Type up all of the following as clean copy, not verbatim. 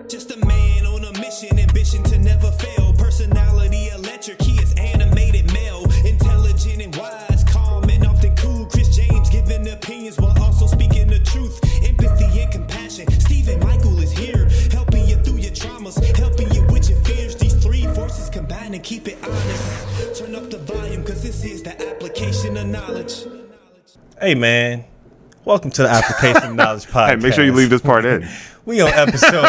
Just a man on a mission, ambition to never fail. Personality electric, he is animated male. Intelligent and wise, calm and often cool. Chris James giving opinions while also speaking the truth. Empathy and compassion. Stephen Michael is here, helping you through your traumas, helping you with your fears. These three forces combine and keep it honest. Turn up the volume, cause this is the application of knowledge. Hey man, welcome to the Application of Knowledge podcast. Hey, make sure you leave this part in. We on episode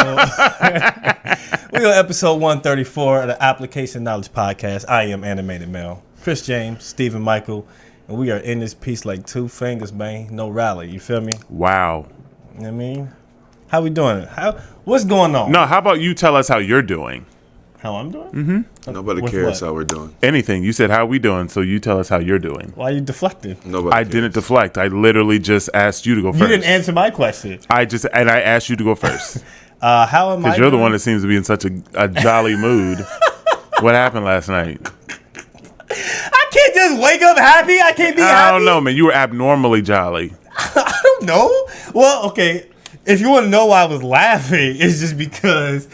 134 of the Application of Knowledge podcast. I am Animated Mel, Chris James, Stephen Michael, and we are in this piece like two fingers, man. No rally, you feel me? Wow. You know what I mean? How we doing? What's going on? No, how about you tell us how you're doing? How I'm doing? Mm-hmm. Nobody With cares what? how we're doing. Anything. You said how we doing, so you tell us how you're doing. Why you deflecting? Nobody I cares. didn't deflect. I literally just asked you to go first. You didn't answer my question. I asked you to go first. How am I? Because you're the one that seems to be in such a jolly mood. What happened last night? I can't just wake up happy. I can't be happy. I don't know, man. You were abnormally jolly. I don't know. Well, okay. If you want to know why I was laughing, it's just because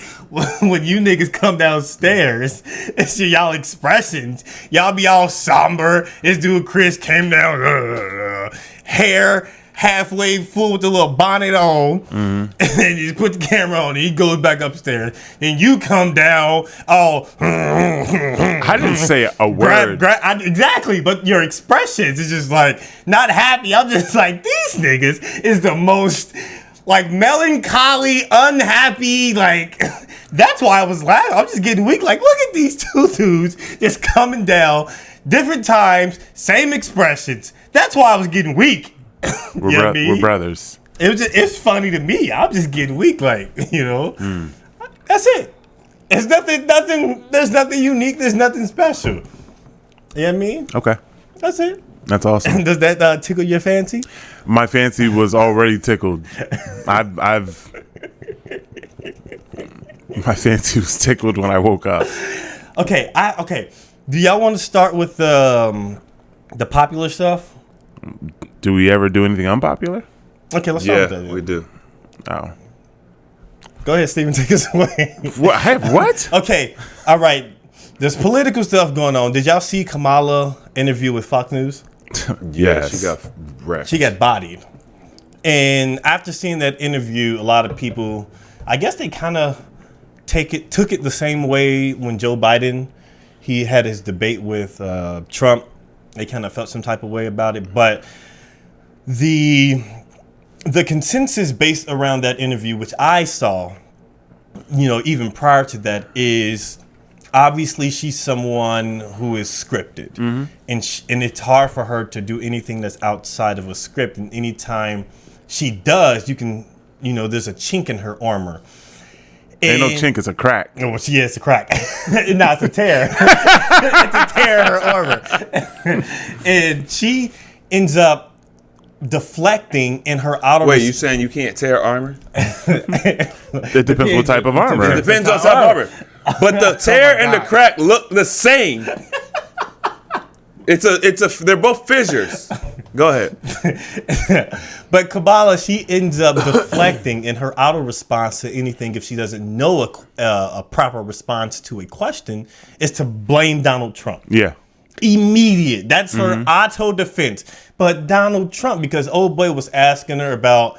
when you niggas come downstairs, it's y'all expressions. Y'all be all somber. This dude Chris came down, hair halfway full with the little bonnet on, and then you just put the camera on, and he goes back upstairs. Then you come down, all. I didn't say a word. Exactly, but your expressions is just like not happy. I'm just like, these niggas is the most. Like melancholy, unhappy, like that's why I was laughing. I'm just getting weak. Like, look at these two dudes just coming down, different times, same expressions. That's why I was getting weak. We're brothers. It's funny to me. I'm just getting weak, like, you know. That's it. It's nothing. There's nothing unique. There's nothing special. You know what I mean? Okay. That's it. That's awesome. Does that tickle your fancy? My fancy was already tickled. My fancy was tickled when I woke up. Okay. Do y'all want to start with the popular stuff? Do we ever do anything unpopular? Okay, let's start with that. Yeah, we do. Oh. Go ahead, Steven, take us away. What? Okay, all right. There's political stuff going on. Did y'all see Kamala interview with Fox News? Yeah, Yes. she got wrecked. She got bodied. And after seeing that interview, a lot of people, I guess they kind of took it the same way when Joe Biden, he had his debate with Trump. They kind of felt some type of way about it. But the consensus based around that interview, which I saw, you know, even prior to that, is obviously she's someone who is scripted, and it's hard for her to do anything that's outside of a script. And anytime she does, you can, you know, there's a chink in her armor. Ain't no chink, it's a crack. Oh, it's a crack. No, it's a tear. It's a tear in her armor. And she ends up deflecting in her outer. Wait, you saying you can't tear armor? It depends what type of armor. It depends on type of armor. But the tear and the crack look the same. They're both fissures. Go ahead. But Kamala, she ends up deflecting in her auto response to anything if she doesn't know a proper response to a question is to blame Donald Trump. Yeah. Immediate. That's her auto defense. But Donald Trump, because old boy was asking her about,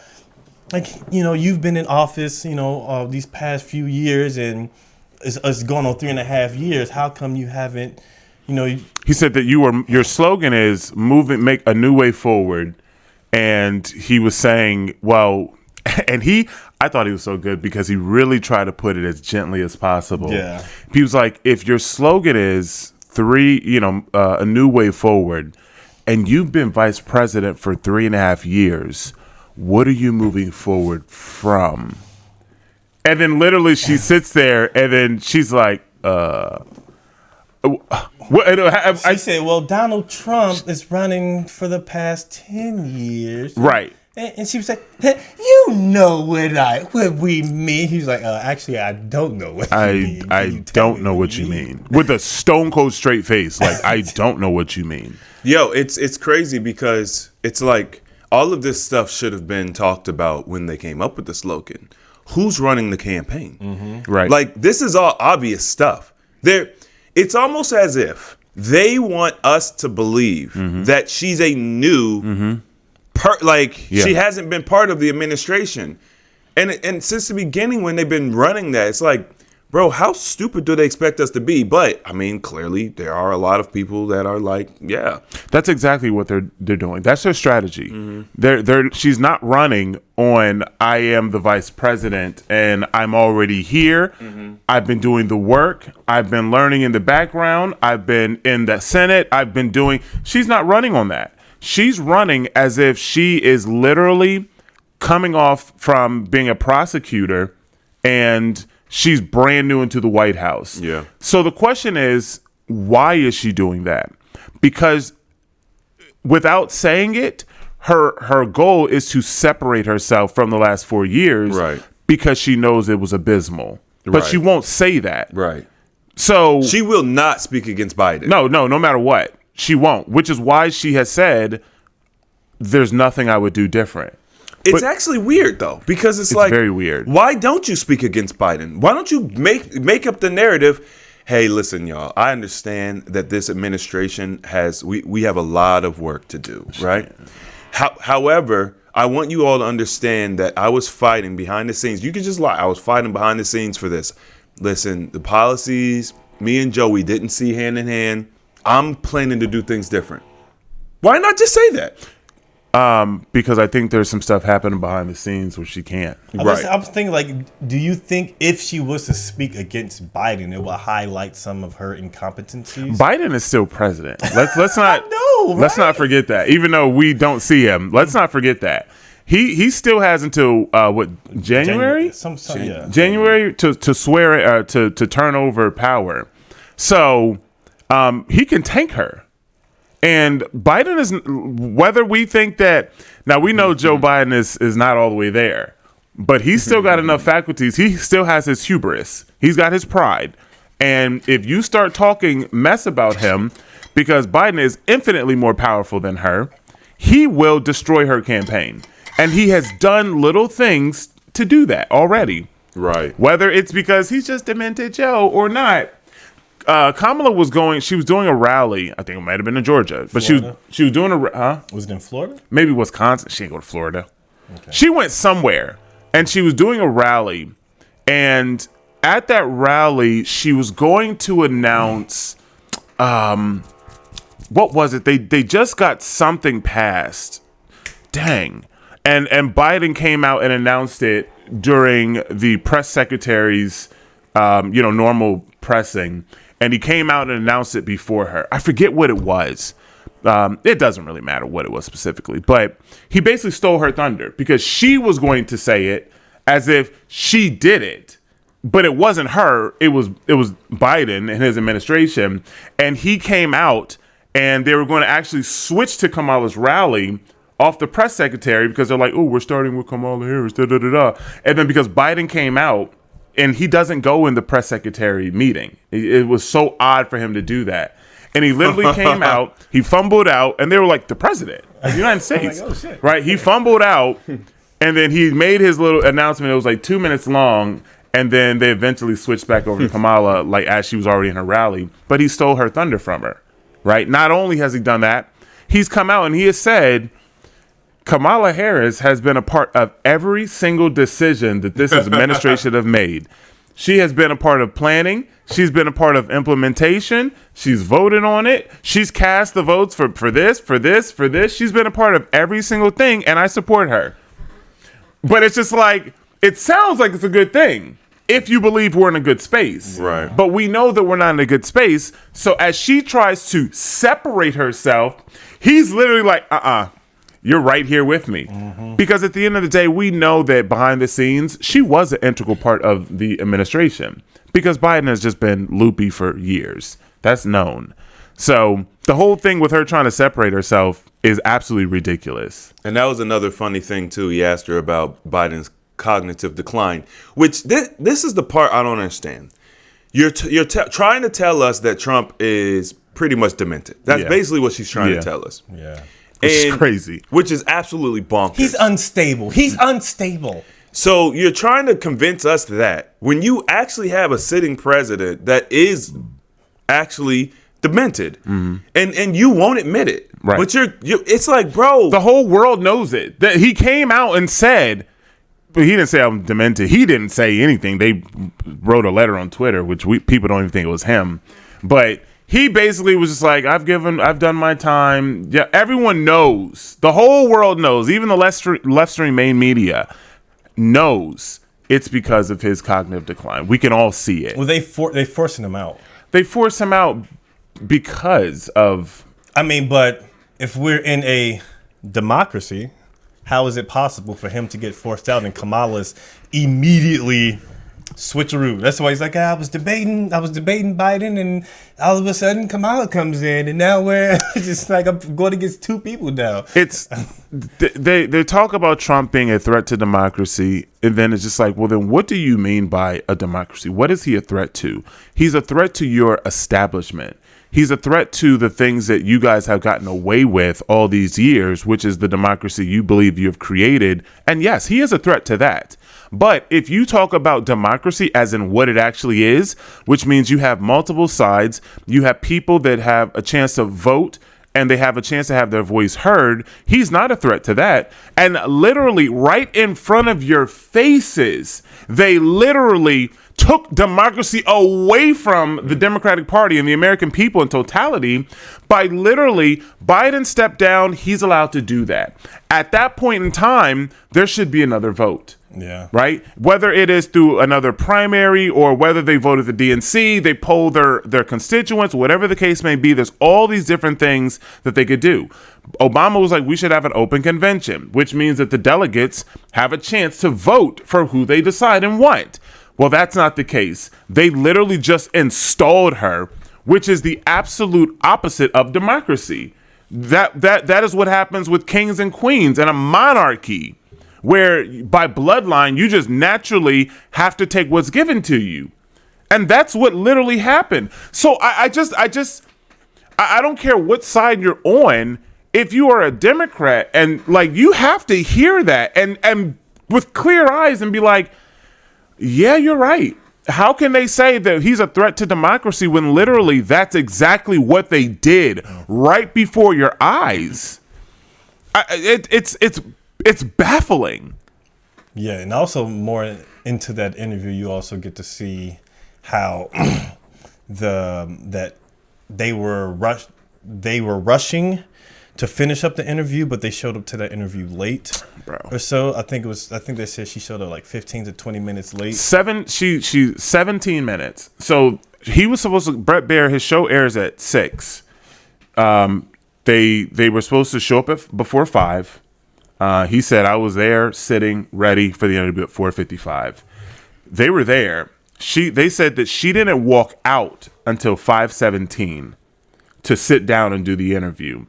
like, you know, you've been in office, you know, these past few years, and it's going on 3.5 years. How come you haven't, you know? He said that your slogan is make a new way forward. And he was saying, well, and I thought he was so good because he really tried to put it as gently as possible. Yeah. He was like, if your slogan is a new way forward, and you've been vice president for 3.5 years, what are you moving forward from? And then literally she sits there and then she's like, She said, well, Donald Trump is running for the past 10 years. Right. And she was like, you know what we mean. He was like, actually, I don't know what you mean. I don't know what you mean. With a stone cold straight face. Like, I don't know what you mean. Yo, it's crazy because it's like all of this stuff should have been talked about when they came up with the slogan. who's running the campaign? Right. Like, this is all obvious stuff. It's almost as if they want us to believe that she's a new, she hasn't been part of the administration. And since the beginning when they've been running that, it's like, bro, how stupid do they expect us to be? But, I mean, clearly there are a lot of people that are like, yeah. That's exactly what they're doing. That's their strategy. She's not running on, I am the vice president and I'm already here. I've been doing the work. I've been learning in the background. I've been in the Senate. She's not running on that. She's running as if she is literally coming off from being a prosecutor and she's brand new into the White House. Yeah. So the question is, why is she doing that? Because without saying it, her goal is to separate herself from the last 4 years, right? Because she knows it was abysmal. But Right. she won't say that. Right. So She will not speak against Biden. no matter what, she won't, which is why she has said there's nothing I would do different. It's But- actually weird though, because it's like very weird. Why don't you speak against Biden? Why don't you make up the narrative? Hey, listen, y'all. I understand that this administration we have a lot of work to do, right? However, I want you all to understand that I was fighting behind the scenes. You can just lie. I was fighting behind the scenes for this. Listen, the policies, me and Joe, we didn't see hand in hand. I'm planning to do things different. Why not just say that? Because I think there's some stuff happening behind the scenes where she can't. I was thinking, like, do you think if she was to speak against Biden, it will highlight some of her incompetencies? Biden is still president. Let's not know, let's right? not forget that. Even though we don't see him, let's not forget that. He still has until January? January to swear to turn over power. So he can tank her. And Biden is, whether we think that, now we know Joe Biden is not all the way there, but he's still got enough faculties. He still has his hubris. He's got his pride. And if you start talking mess about him, because Biden is infinitely more powerful than her, he will destroy her campaign. And he has done little things to do that already. Right. Whether it's because he's just demented Joe or not. Kamala was doing a rally. I think it might have been in Georgia, but she was doing Was it in Florida? maybe Wisconsin. She didn't go to Florida. Okay. She went somewhere and she was doing a rally. And at that rally, she was going to announce, what was it? They just got something passed. Dang. And Biden came out and announced it during the press secretary's, normal pressing. And he came out and announced it before her. I forget what it was. It doesn't really matter what it was specifically, but he basically stole her thunder because she was going to say it as if she did it, but it wasn't her. It was Biden and his administration. And he came out and they were going to actually switch to Kamala's rally off the press secretary because they're like, oh, we're starting with Kamala Harris, da da da da. And then because Biden came out, and he doesn't go in the press secretary meeting. It was so odd for him to do that. And he literally came out, he fumbled out, and they were like, the president of the United States. Like, oh, shit. Right? He fumbled out, and then he made his little announcement. It was like 2 minutes long, and then they eventually switched back over to Kamala, like as she was already in her rally. But he stole her thunder from her. Right? Not only has he done that, he's come out and he has said, Kamala Harris has been a part of every single decision that this administration have made. She has been a part of planning. She's been a part of implementation. She's voted on it. She's cast the votes for this. She's been a part of every single thing, and I support her. But it's just like, it sounds like it's a good thing if you believe we're in a good space. Right. But we know that we're not in a good space. So as she tries to separate herself, he's literally like, you're right here with me. Mm-hmm. Because at the end of the day, we know that behind the scenes, she was an integral part of the administration. Because Biden has just been loopy for years. That's known. So the whole thing with her trying to separate herself is absolutely ridiculous. And that was another funny thing, too. He asked her about Biden's cognitive decline, which this is the part I don't understand. You're trying to tell us that Trump is pretty much demented. That's basically what she's trying to tell us. Yeah. It's crazy. Which is absolutely bonkers. He's unstable. So you're trying to convince us that when you actually have a sitting president that is actually demented, and you won't admit it, Right. But you're it's like, bro, The whole world knows it. That he came out and said, but he didn't say I'm demented. He didn't say anything. They wrote a letter on Twitter, which people don't even think it was him. But he basically was just like, I've done my time. Yeah, everyone knows. The whole world knows. Even the left-stream main media knows it's because of his cognitive decline. We can all see it. Well, they forcing him out. They force him out because of. I mean, but if we're in a democracy, how is it possible for him to get forced out and Kamala's immediately switcheroo? That's why he's like, I was debating Biden, and all of a sudden Kamala comes in, and now we're just like, I'm going against two people now. It's they talk about Trump being a threat to democracy, and then it's just like, well, then what do you mean by a democracy? What is he a threat to? He's a threat to your establishment. He's a threat to the things that you guys have gotten away with all these years, which is the democracy you believe you have created. And yes, he is a threat to that. But if you talk about democracy as in what it actually is, which means you have multiple sides, you have people that have a chance to vote and they have a chance to have their voice heard, he's not a threat to that. And literally right in front of your faces, they literally took democracy away from the Democratic Party and the American people in totality by literally Biden stepped down. He's allowed to do that. At that point in time, there should be another vote. Yeah. Right. Whether it is through another primary or whether they voted the DNC, they poll their constituents, whatever the case may be, there's all these different things that they could do. Obama was like, we should have an open convention, which means that the delegates have a chance to vote for who they decide and want. Well, that's not the case. They literally just installed her, which is the absolute opposite of democracy. That is what happens with kings and queens and a monarchy, where by bloodline, you just naturally have to take what's given to you. And that's what literally happened. So I don't care what side you're on. If you are a Democrat and like, you have to hear that and with clear eyes and be like, yeah, you're right. How can they say that he's a threat to democracy when literally that's exactly what they did right before your eyes? It's baffling. Yeah, and also more into that interview, you also get to see how that they were rushing to finish up the interview, but they showed up to that interview late, or so. I think they said she showed up like 15 to 20 minutes late. 17 minutes. So he was supposed to, Brett Baer, his show airs at 6. They were supposed to show up before 5. He said, I was there sitting ready for the interview at 4:55. They were there. They said that she didn't walk out until 5:17 to sit down and do the interview.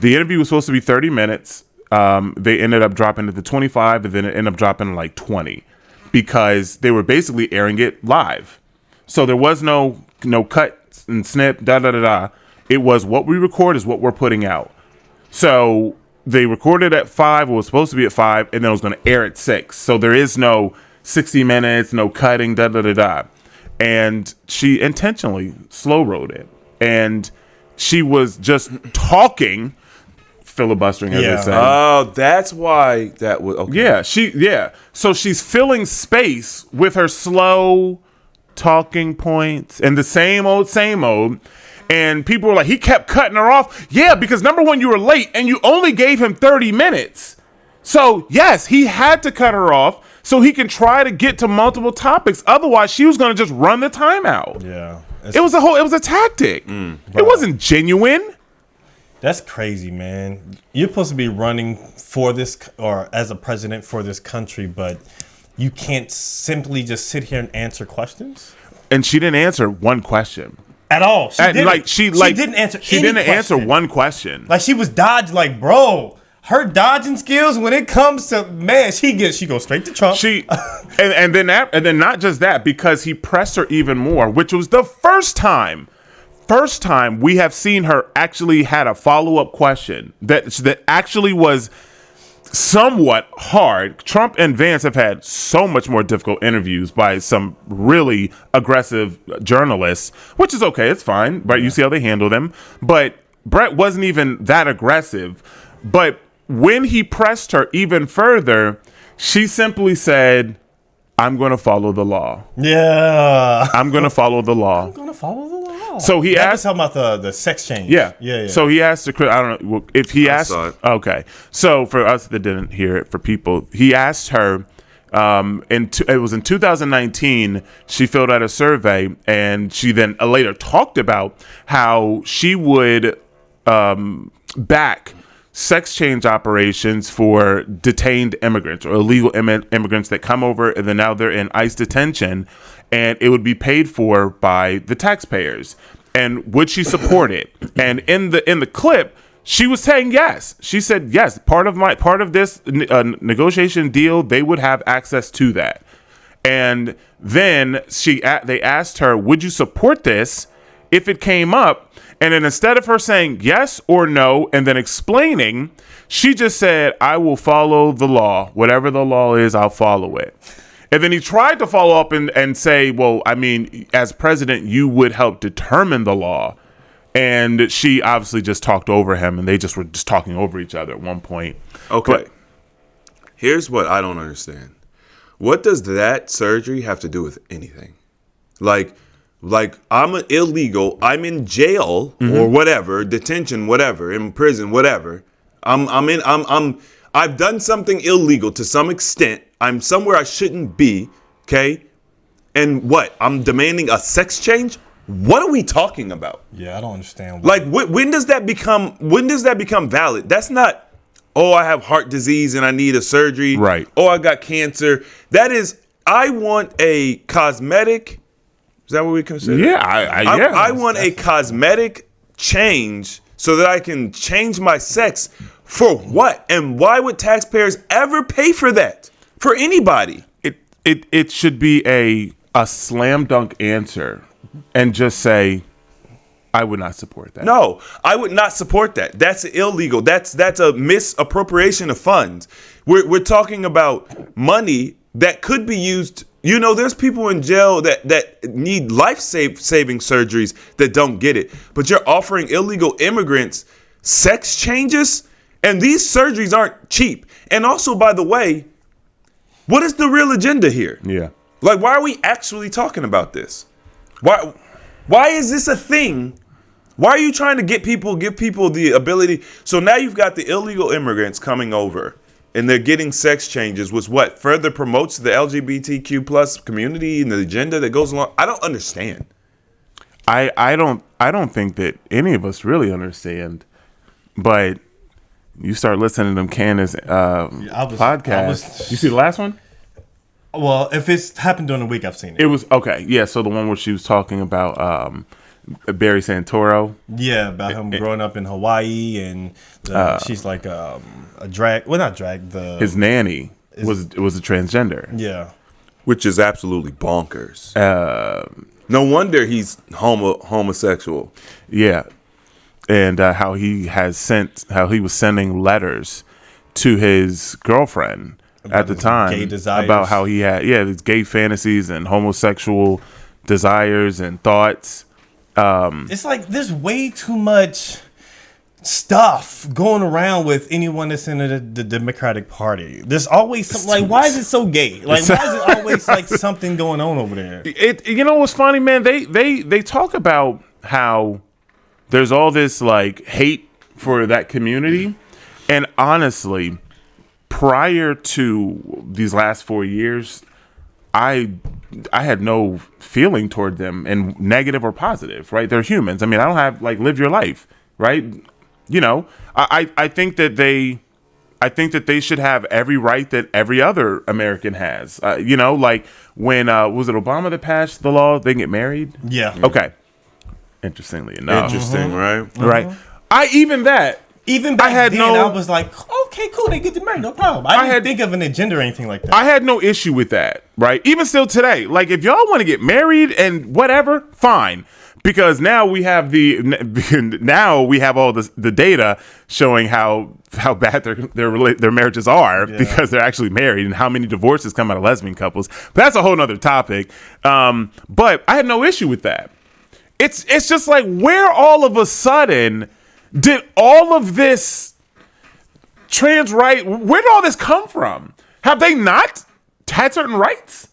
The interview was supposed to be 30 minutes. They ended up dropping it to 25, and then it ended up dropping to like 20 because they were basically airing it live. So there was no cuts and snip, da-da-da-da. It was what we record is what we're putting out. So they recorded at 5, it was supposed to be at 5, and then it was going to air at 6. So there is no 60 minutes, no cutting, da-da-da-da. And she intentionally slow-wrote it. And she was just talking, filibustering, as they say. Oh, that's why that was okay. Yeah. So she's filling space with her slow talking points and the same old. And people were like, he kept cutting her off. Yeah, because number one, you were late and you only gave him 30 minutes. So yes, he had to cut her off so he can try to get to multiple topics. Otherwise, she was going to just run the timeout. Yeah. It was a tactic. It wasn't genuine. That's crazy, man. You're supposed to be running for this or as a president for this country, but you can't simply just sit here and answer questions? And she didn't answer one question. At all. She didn't answer She didn't answer one question. Like she was dodged, like, bro. Her dodging skills when it comes to, man, she goes straight to Trump. And then not just that, because he pressed her even more, which was the first time we have seen her actually had a follow-up question that actually was somewhat hard. Trump and Vance have had so much more difficult interviews by some really aggressive journalists, which is okay. It's fine, right? You see how they handle them. But Brett wasn't even that aggressive. But when he pressed her even further, she simply said, I'm going to follow the law. Yeah. I'm going to follow the law. I'm going to follow the law. So he that asked. was talking about the sex change. Yeah. So he asked the. I don't know if he asked. saw it. Okay. So for us that didn't hear it, for people, he asked her. It was in 2019. She filled out a survey, and she then later talked about how she would back sex change operations for detained immigrants or illegal immigrants that come over and then now they're in ICE detention, and it would be paid for by the taxpayers. And would she support it? And in the clip, she was saying yes. She said yes. Part of this negotiation deal, they would have access to that. And then they asked her, "Would you support this if it came up?" And then instead of her saying yes or no and then explaining, she just said, "I will follow the law. Whatever the law is, I'll follow it." And then he tried to follow up and say, well, I mean, as president, you would help determine the law. And she obviously just talked over him, and they just were just talking over each other at one point. Okay. But here's what I don't understand. What does that surgery have to do with anything? Like I'm an illegal, I'm in jail or whatever, detention, whatever, in prison, whatever. I've done something illegal to some extent. I'm somewhere I shouldn't be, okay? And what? I'm demanding a sex change? What are we talking about? Yeah, I don't understand. Like, when does that become valid? That's not, oh, I have heart disease and I need a surgery. Right. Oh, I got cancer. That is, I want a cosmetic. Is that what we consider? yeah, I want a cosmetic change so that I can change my sex. For what? And why would taxpayers ever pay for that? For anybody? It should be a slam dunk answer, and just say, I would not support that. No, I would not support that. That's illegal. That's a misappropriation of funds. We're talking about money that could be used. You know, there's people in jail that need life-saving surgeries that don't get it. But you're offering illegal immigrants sex changes? And these surgeries aren't cheap. And also, by the way, what is the real agenda here? Yeah. Like, why are we actually talking about this? Why is this a thing? Why are you trying to give people the ability? So now you've got the illegal immigrants coming over and they're getting sex changes, which what further promotes the LGBTQ plus community and the agenda that goes along. I don't understand. I don't think that any of us really understand, but you start listening to them Candace podcasts. You see the last one? Well, if it's happened during the week, I've seen it. It was okay. Yeah. So the one where she was talking about Barry Santoro. Yeah, about him growing up in Hawaii, and she's like a drag. Well, not drag. His nanny was a transgender. Yeah, which is absolutely bonkers. No wonder he's homosexual. Yeah, and how he was sending letters to his girlfriend at the time gay desires. About how he had these gay fantasies and homosexual desires and thoughts. It's like there's way too much stuff going around with anyone that's in the Democratic Party. There's always something like, why is it so gay? Like, why is it always like something going on over there? You know what's funny, man? They talk about how there's all this like hate for that community, and honestly, prior to these last 4 years, I had no feeling toward them, and negative or positive, right? They're humans. I mean, I don't have like live your life, right? You know, I think that they should have every right that every other American has. You know, like when was it Obama that passed the law they can get married? Yeah. Okay. Interestingly enough. Interesting, right? Right. Even back then, I was like, okay, cool, they get to marry, no problem. I didn't think of an agenda or anything like that. I had no issue with that, right? Even still today, like if y'all want to get married and whatever, fine. because now we have all the data showing how bad their marriages are because they're actually married, and how many divorces come out of lesbian couples. But that's a whole nother topic. But I had no issue with that. It's just like, where all of a sudden did all of this trans right? Where did all this come from? Have they not had certain rights?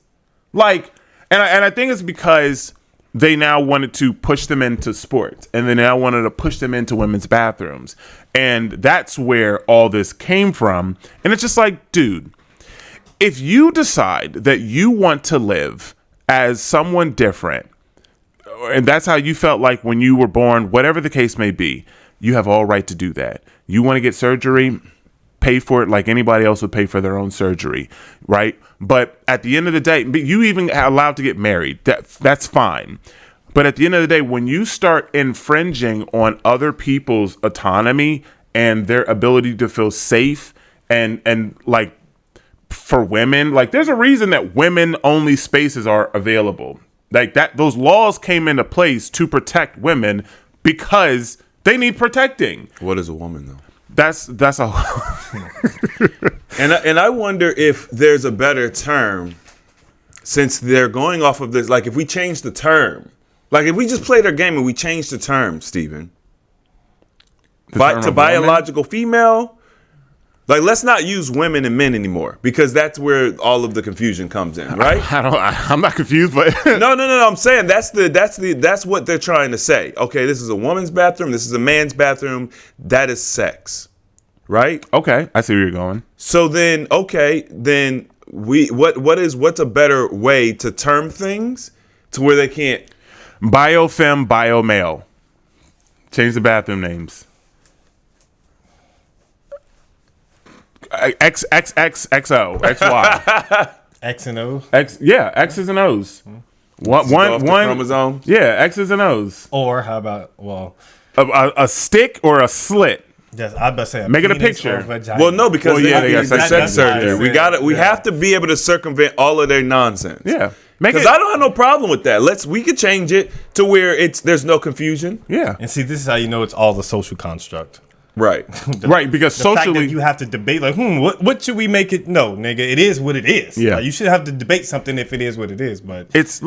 Like, and I think it's because they now wanted to push them into sports, and they now wanted to push them into women's bathrooms. And that's where all this came from. And it's just like, dude, if you decide that you want to live as someone different, and that's how you felt like when you were born, whatever the case may be, you have all right to do that. You want to get surgery, pay for it like anybody else would pay for their own surgery, right? But at the end of the day, you even allowed to get married. That's fine. But at the end of the day, when you start infringing on other people's autonomy and their ability to feel safe, and like, for women, like, there's a reason that women only spaces are available. Like, that, those laws came into place to protect women because they need protecting. What is a woman, though? That's a and I wonder if there's a better term, since they're going off of this. Like, if we change the term, like if we just played our game and we changed the term, Stephen, to biological female. Like, let's not use women and men anymore, because that's where all of the confusion comes in, right? I'm not confused, but no. I'm saying that's what they're trying to say. Okay, this is a woman's bathroom. This is a man's bathroom. That is sex, right? Okay, I see where you're going. So then, what's a better way to term things to where they can't biofem, biomale. Change the bathroom names. XXXXO, XY. X and O. X's and O's. One chromosome. Yeah, X's and O's. Or how about, a stick or a slit. Yes, I bet say make it a picture. Well, no, because they got sex surgery. We have to be able to circumvent all of their nonsense. Yeah, because I don't have no problem with that. We could change it to where there's no confusion. Yeah, and see, this is how you know it's all the social construct. Right. Right, because the fact socially that you have to debate, like, what should we make it? No, nigga, it is what it is. Yeah. Like, you should have to debate something if it is what it is. But it's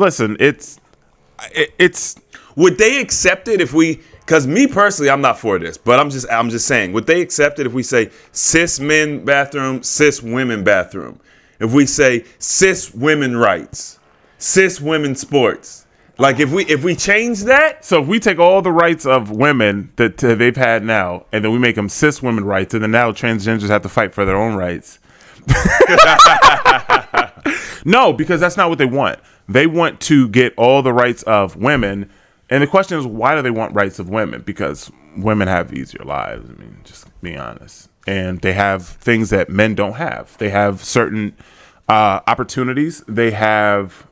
would they accept it if we? Because me personally, I'm not for this, but I'm just saying, would they accept it if we say cis men bathroom, cis women bathroom? If we say cis women rights, cis women sports. Like, if we change that, so if we take all the rights of women that they've had now, and then we make them cis women rights, and then now transgenders have to fight for their own rights. No, because that's not what they want. They want to get all the rights of women, and the question is, why do they want rights of women? Because women have easier lives. I mean, just be honest, and they have things that men don't have. They have certain opportunities. They have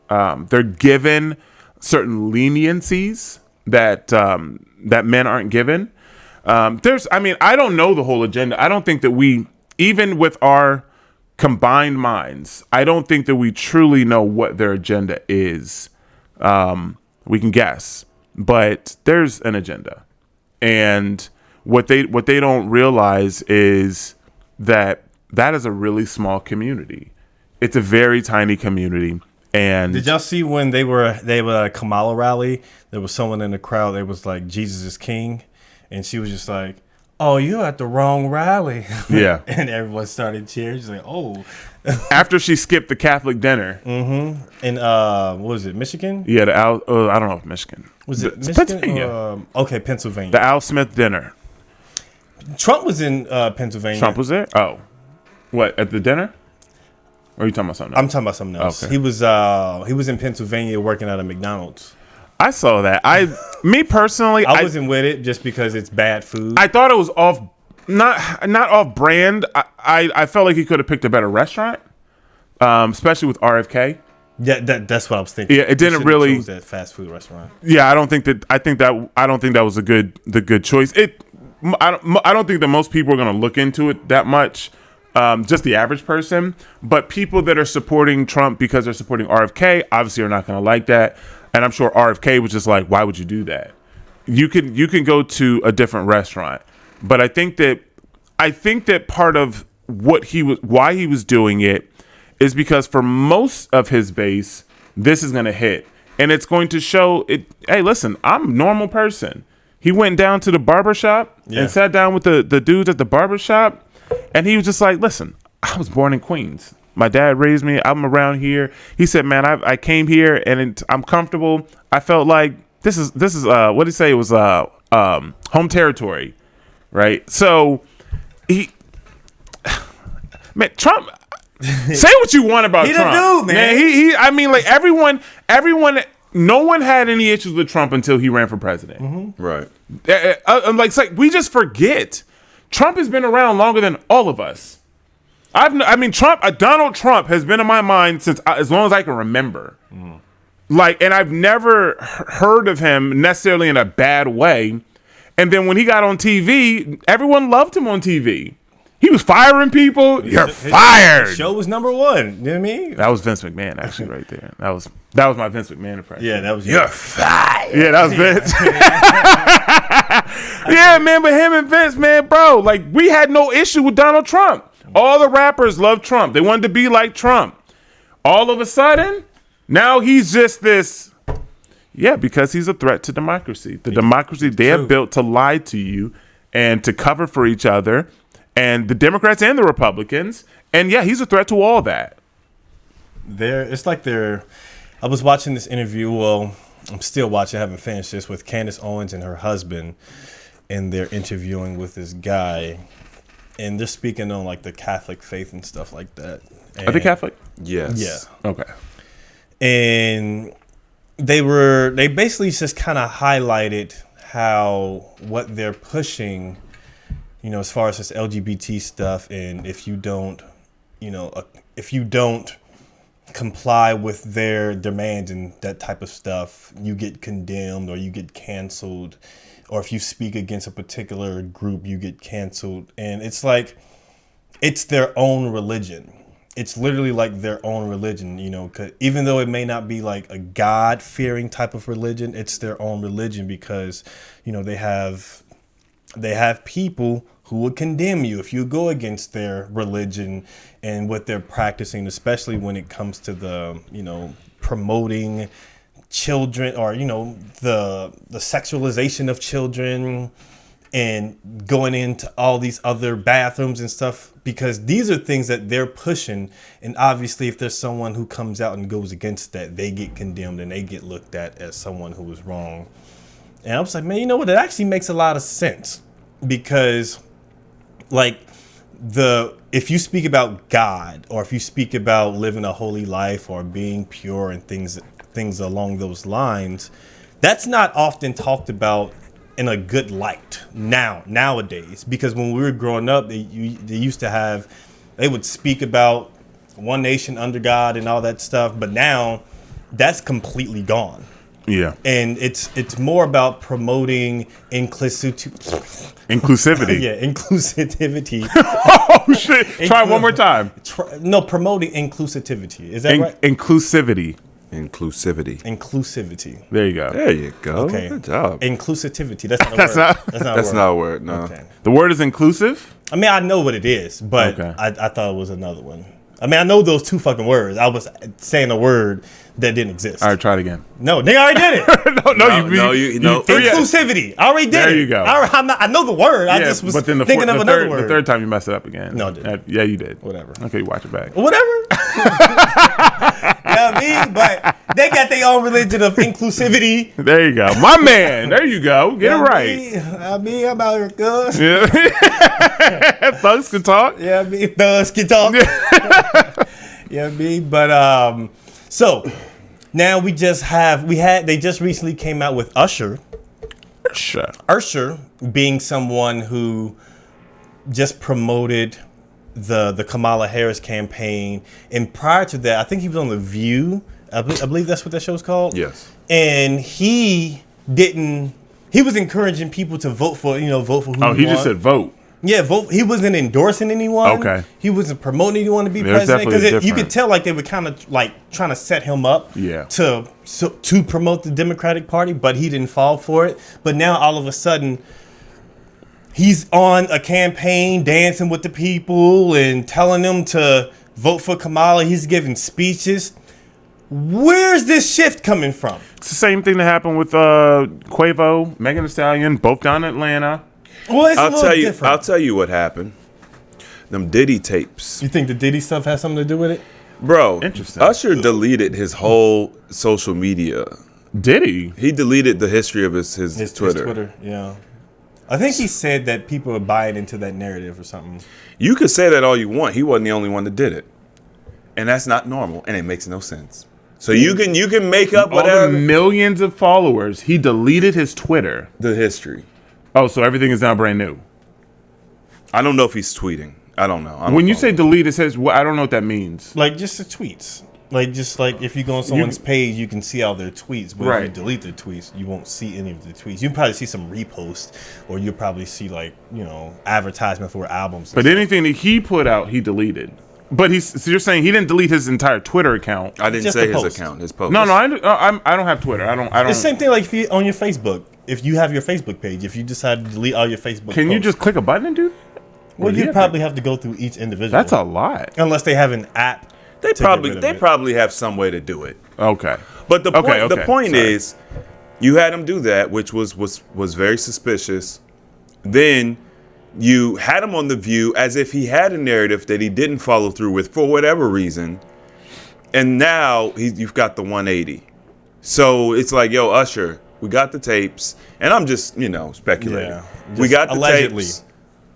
they're given certain leniencies that men aren't given. I don't know the whole agenda. I don't think that we, even with our combined minds, I don't think that we truly know what their agenda is. We can guess, but there's an agenda. And what they don't realize is that is a really small community. It's a very tiny community. And did y'all see when they were at a Kamala rally? There was someone in the crowd that was like, "Jesus is king," and she was just like, "Oh, you're at the wrong rally." Yeah, and everyone started cheering. She's like, "Oh!" After she skipped the Catholic dinner. Mm-hmm. And what was it, Michigan? Yeah, I don't know if Michigan. Was it Michigan? Pennsylvania? Okay, Pennsylvania. The Al Smith dinner. Trump was in Pennsylvania. Trump was there? Oh, what, at the dinner? Or are you talking about something else? I'm talking about something else. Okay. He was in Pennsylvania working at a McDonald's. I saw that. Me personally, I wasn't with it just because it's bad food. I thought it was not off brand. I felt like he could have picked a better restaurant, especially with RFK. Yeah, that's what I was thinking. Yeah, it didn't really choose that fast food restaurant. Yeah, I don't think that was the good choice. I don't think that most people are going to look into it that much. Just the average person, but people that are supporting Trump because they're supporting RFK obviously are not going to like that. And I'm sure RFK was just like, why would you do that? You can go to a different restaurant. But I think that part of why he was doing it is because for most of his base, this is going to hit. And it's going to show it. Hey, listen, I'm a normal person. He went down to the barbershop and sat down with the dudes at the barbershop. And he was just like, listen, I was born in Queens. My dad raised me. I'm around here. He said, man, I came here and I'm comfortable. I felt like this is what did he say? It was home territory. Right. So man, Trump, say what you want about Trump. He the dude, man. He I mean, like everyone, no one had any issues with Trump until he ran for president. Mm-hmm. Right. It's like we just forget. Trump has been around longer than all of us. Donald Trump has been in my mind since as long as I can remember. Mm. Like, and I've never heard of him necessarily in a bad way. And then when he got on TV, everyone loved him on TV. He was firing people. You're fired. His show was number one. You know what I mean? That was Vince McMahon, actually, right there. That was my Vince McMahon impression. Yeah, that was You're fired. Yeah, that was Vince. Yeah, man, but him and Vince, man, bro, like we had no issue with Donald Trump. All the rappers loved Trump. They wanted to be like Trump. All of a sudden, now he's just this. Yeah, because he's a threat to democracy. The democracy they have built to lie to you and to cover for each other, and the Democrats and the Republicans. And yeah, he's a threat to all that. I was watching this interview. Well, I'm still watching. I haven't finished this with Candace Owens and her husband, and they're interviewing with this guy, and they're speaking on like the Catholic faith and stuff like that. And, are they Catholic? Yes. Yeah. Okay. And they basically just kind of highlighted how what they're pushing, as far as this LGBT stuff, and if you don't comply with their demands and that type of stuff, you get condemned or you get canceled, or if you speak against a particular group, you get canceled. And it's like, it's their own religion. It's literally like their own religion, 'cause even though it may not be like a God-fearing type of religion, it's their own religion because, they have people who will condemn you if you go against their religion and what they're practicing, especially when it comes to the, promoting children or, the sexualization of children and going into all these other bathrooms and stuff, because these are things that they're pushing. And obviously, if there's someone who comes out and goes against that, they get condemned and they get looked at as someone who was wrong. And I was like, man, you know what? It actually makes a lot of sense because, like, if you speak about God or if you speak about living a holy life or being pure and things along those lines, that's not often talked about in a good light nowadays, because when we were growing up, they would speak about one nation under God and all that stuff, but now that's completely gone. Yeah. And it's more about promoting inclusivity. Yeah, inclusivity. Oh shit. Try one more time. Promoting inclusivity. Is that right? Inclusivity. There you go. Okay. Good job. Inclusivity. That's not a word. That's not a word. No. Okay. The word is inclusive? I mean, I know what it is, but okay. I thought it was another one. I mean, I know those two fucking words. I was saying a word that didn't exist. All right, try it again. No, nigga, I already did it. No. Inclusivity. I already did it. There you go. I know the word. I just was thinking of another word. The third time you messed it up again. No, I didn't. Yeah, you did. Whatever. Okay, watch it back. Whatever. You know what I mean? But they got their own religion of inclusivity. There you go. My man. There you go. Get it right. I'm out here, cuz. Yeah. Thugs can talk. Yeah, thugs can talk. Yeah, but so now they just recently came out with Usher. Usher being someone who just promoted the Kamala Harris campaign, and prior to that, I think he was on The View. I believe that's what that show's called. Yes. And he was encouraging people to vote for who. Oh, he just said vote. Yeah, vote. He wasn't endorsing anyone. Okay. He wasn't promoting anyone to be There's president definitely because you different. could tell like they were kind of like trying to set him up. Yeah. To promote the Democratic Party, but he didn't fall for it. But now all of a sudden, he's on a campaign, dancing with the people and telling them to vote for Kamala. He's giving speeches. Where's this shift coming from? It's the same thing that happened with Quavo, Megan Thee Stallion, both down in Atlanta. Well, it's a little different. I'll tell you what happened. Them Diddy tapes. You think the Diddy stuff has something to do with it? Bro, Interesting. Usher deleted his whole social media. Did he? He deleted the history of his Twitter. His Twitter, yeah. I think he said that people are buying into that narrative or something. You could say that all you want. He wasn't the only one that did it. And that's not normal, and it makes no sense. So you can make up All whatever. the millions of followers, he deleted his Twitter. The history. Oh, so everything is now brand new. I don't know if he's tweeting. I don't know. When you say delete, it says, well, I don't know what that means. Like just the tweets. Like if you go on someone's page, you can see all their tweets. But if you delete their tweets, you won't see any of the tweets. You probably see some reposts, or you'll probably see advertisement for albums. But anything that he put out, he deleted. But so you're saying he didn't delete his entire Twitter account? I didn't Just say the his post. account. His post. No, I don't have Twitter. I don't. It's the same thing like if you on your Facebook. If you have your Facebook page, if you decide to delete all your Facebook, Can you posts, just click a button and do that? Well, do you you have probably have to go through each individual. That's a lot. Unless they have an app. They to get probably rid of they it. probably have some way to do it. Okay. But the point Sorry. is, you had him do that, which was very suspicious. Then you had him on The View as if he had a narrative that he didn't follow through with for whatever reason. And now you've got the 180. So it's like, yo, Usher, we got the tapes. And I'm just, speculating. Yeah, We just got the allegedly. tapes.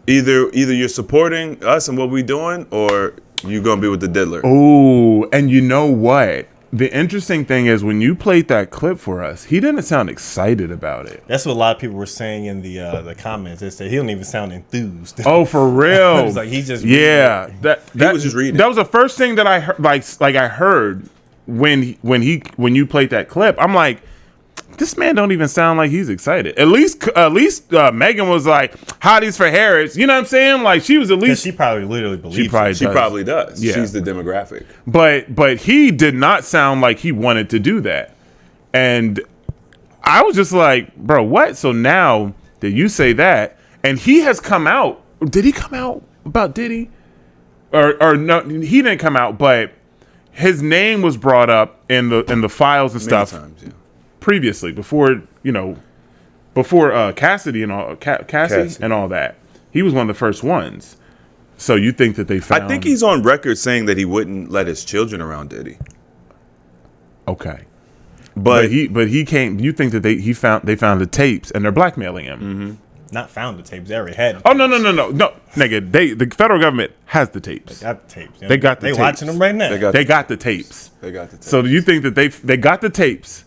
Either you're supporting us and what we're doing, or you're going to be with the diddler. Oh, and you know what? The interesting thing is when you played that clip for us, he didn't sound excited about it. That's what a lot of people were saying in the comments. They said he don't even sound enthused. Oh, for real? It was like he just that was just reading. That was the first thing that I heard. Like I heard when you played that clip. I'm like, this man don't even sound like he's excited. At least Megan was like, hotties for Harris. You know what I'm saying? Like she was at least. She probably literally believes. She probably does. Yeah. She's the demographic. But he did not sound like he wanted to do that. And I was just like, bro, what? So now that you say that, and he has come out. Did he come out about Diddy? Or no, he didn't come out, but his name was brought up in the files and stuff Times, yeah. previously, before Cassidy and all Cassie and all that. He was one of the first ones. So you think that they found? I think he's on record saying that he wouldn't let his children around Diddy. Okay. But he came. You think that they found the tapes and they're blackmailing him? Mm-hmm. Not found the tapes. They already had. Oh no, nigga! The federal government has the tapes. They got the tapes. They got the They tapes. watching them right now. They got the tapes. They got the tapes. So do you think that they got the tapes,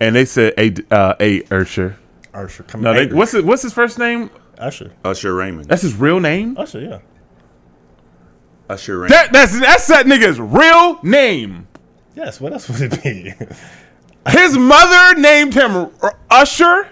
and they said, "Hey, Usher." Usher coming. No, angry. what's his first name? Usher. Usher Raymond. That's his real name. Usher, yeah. Usher Raymond. That's that nigga's real name. Yes. What else would it be? His mother named him Usher.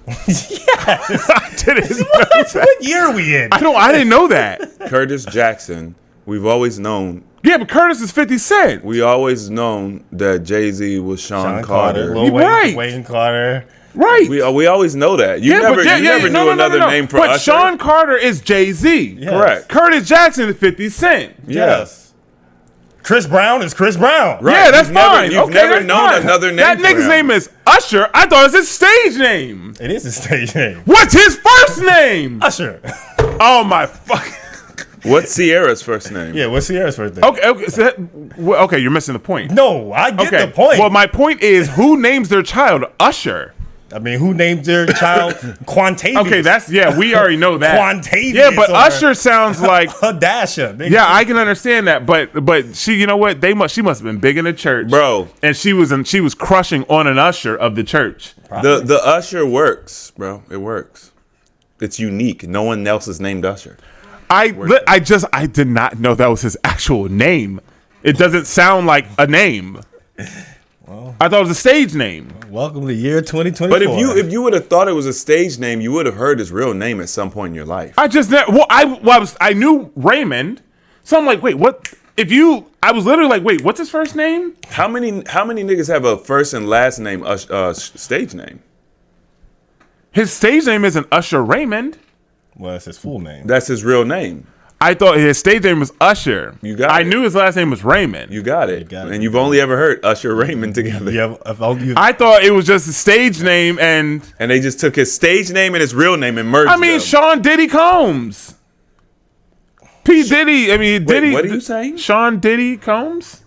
Yes. I didn't know that. What year are we in? I didn't know that. Curtis Jackson. We've always known. Yeah, but Curtis is 50 Cent. We always known that Jay-Z was Sean Carter. Lil Right. Wayne Carter. Right. We always know that. You never knew another name for but Usher. Sean Carter is Jay-Z. Yes. Correct. Curtis Jackson is 50 Cent. Yes. Chris Brown is Chris Brown. Right. Yeah, that's You've never- fine. you've Okay, never that's known fine. another name That for nigga's him. name is Usher. I thought it was his stage name. It is a stage name. What's his first name? Usher. Oh my fuck. What's Sierra's first name? Yeah, what's Sierra's first name? Okay, so okay, you're missing the point. No, I get Okay, the point. well, my point is, who names their child Usher? I mean, who named their child Quantavious? Okay, we already know that. Quantavious. Yeah, but or Usher sounds like. Hadasha. Nigga. Yeah, I can understand that, but she, you know what? She must have been big in the church, Bro. and she was crushing on an usher of the church. The Usher works, bro. It works. It's unique. No one else is named Usher. I did not know that was his actual name. It doesn't sound like a name. I thought it was a stage name. Welcome to the year 2024. But if you would have thought it was a stage name, you would have heard his real name at some point in your life. I knew Raymond, so I'm like, wait, what? I was literally like, wait, what's his first name? How many niggas have a first and last name stage name? His stage name isn't Usher Raymond. Well, that's his full name. That's his real name. I thought his stage name was Usher. You got I it. knew his last name was Raymond. You got it. You got it. And you've only ever heard Usher Raymond together. Yeah, I thought it was just a stage name, and And they just took his stage name and his real name and merged them. Sean Diddy Combs. P. Diddy. Diddy. what are you saying? Sean Diddy Combs?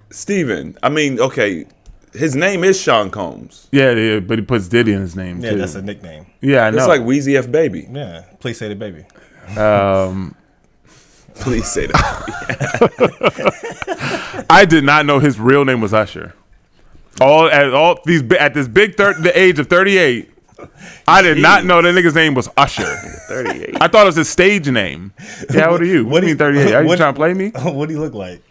Steven. Okay. His name is Sean Combs. Yeah, but he puts Diddy in his name, Yeah, too. that's a nickname. Yeah, I know. It's like Wheezy F Baby. Yeah, please say the baby. Please say that. I did not know his real name was Usher. At the age of 38, I did not know that nigga's name was Usher. 38. I thought it was his stage name. Yeah, how old are you? What do you mean 38? Are you trying to play me? What do you look like?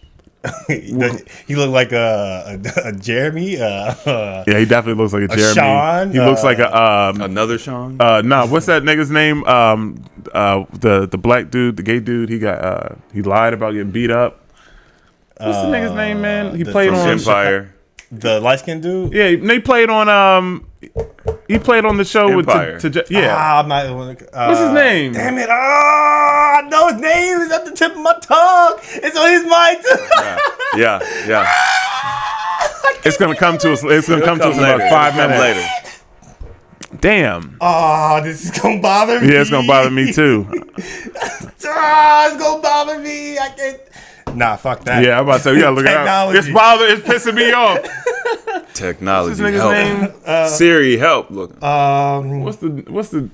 He look like a Jeremy. Yeah, he definitely looks like a Jeremy. Sean, he looks like a Another Sean? what's that nigga's name? The black dude, the gay dude. He lied about getting beat up. What's the nigga's name, man? He played From on Empire. The light skinned dude. Yeah, they played on he played on the show Empire. with yeah. I'm not. What's his name? Damn it! I know his name is at the tip of my tongue. It's on his mind too. Yeah. It's gonna come to us. It's gonna come to us in about 5 minutes. Later. Damn. Oh, this is gonna bother me. Yeah, it's gonna bother me too. It's gonna bother me. I can't. Nah, fuck that. Yeah, I'm about to say, we gotta look it up. It's pissing me off. Technology. What's his Help. nigga's name? Siri, help. Look. What's the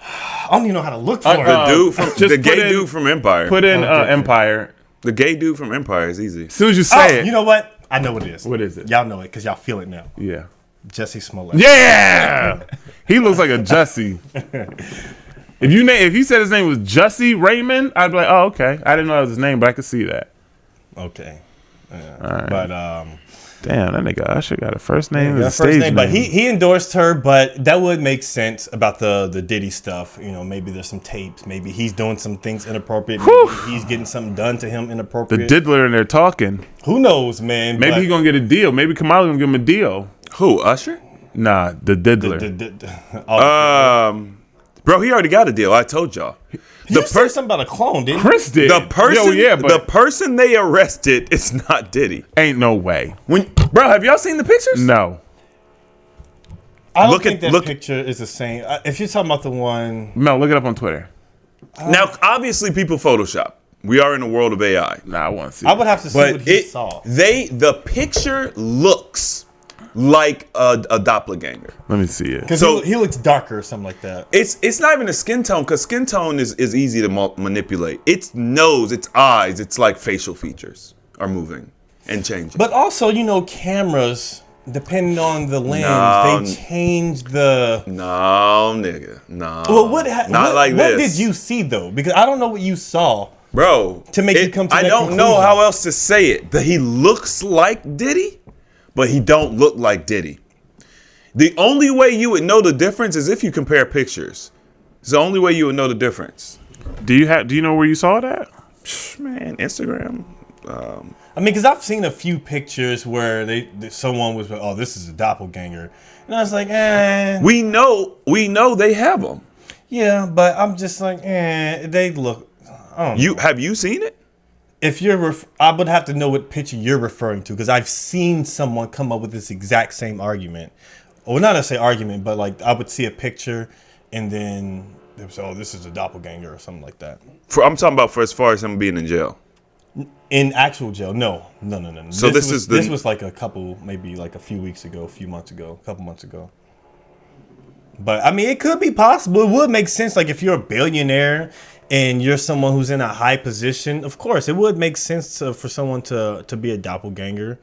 I don't even know how to look for it. The gay dude from Empire. put in Empire. The gay dude from Empire is easy. As soon as you say it. You know what? I know what it is. What is it? Y'all know it because y'all feel it now. Yeah. Jesse Smollett. Yeah. He looks like a Jussie. If you said his name was Jussie Raymond, I'd be like, oh, okay. I didn't know that was his name, but I could see that. Okay. Right. But damn, that nigga Usher got a first name and a first stage name, name. but he endorsed her. But that would make sense about the Diddy stuff. You know, maybe there's some tapes. Maybe he's doing some things inappropriate. Maybe he's getting something done to him The inappropriate. diddler in there talking. Who knows, man? Maybe he's gonna get a deal. Maybe Kamala gonna give him a deal. Who? Usher? Nah, the diddler. Bro, he already got a deal. I told y'all. The person something about a clone, didn't he? Chris did. The person, but the person they arrested is not Diddy. ain't no way. Bro, have y'all seen the pictures? No. I don't think that picture is the same. If you're talking about the one, No, look it up on Twitter. Now, obviously, people Photoshop. We are in a world of AI. Nah, I want to see I would have to see But what he saw. the picture looks like a doppelganger. Let me see it. Because So- he looks darker or something like that. It's not even a skin tone, because skin tone is easy to manipulate. Its nose, its eyes, its like facial features are moving and changing. But also, cameras, depending on the lens, No. they change the. No, nigga, no. Well, what what did you see though? Because I don't know what you saw. Bro, To make you come to I that don't know conclusion? how else to say it. That he looks like Diddy, but he don't look like Diddy. The only way you would know the difference is if you compare pictures. It's the only way you would know the difference. Do you know where you saw that? Man, Instagram. I mean, because I've seen a few pictures where someone was, oh, this is a doppelganger, and I was like, We know they have them. yeah, but I'm just like, they look. I don't know. Have you seen it? If you're, I would have to know what picture you're referring to because I've seen someone come up with this exact same argument, or not necessarily argument, but like I would see a picture, and then they would say, "Oh, this is a doppelganger" or something like that. I'm talking about for as far as him being in jail. In actual jail, no. So this was like a couple, maybe like a few months ago, a couple months ago. But I mean, it could be possible. It would make sense. Like if you're a billionaire and you're someone who's in a high position, of course, it would make sense for someone to be a doppelganger.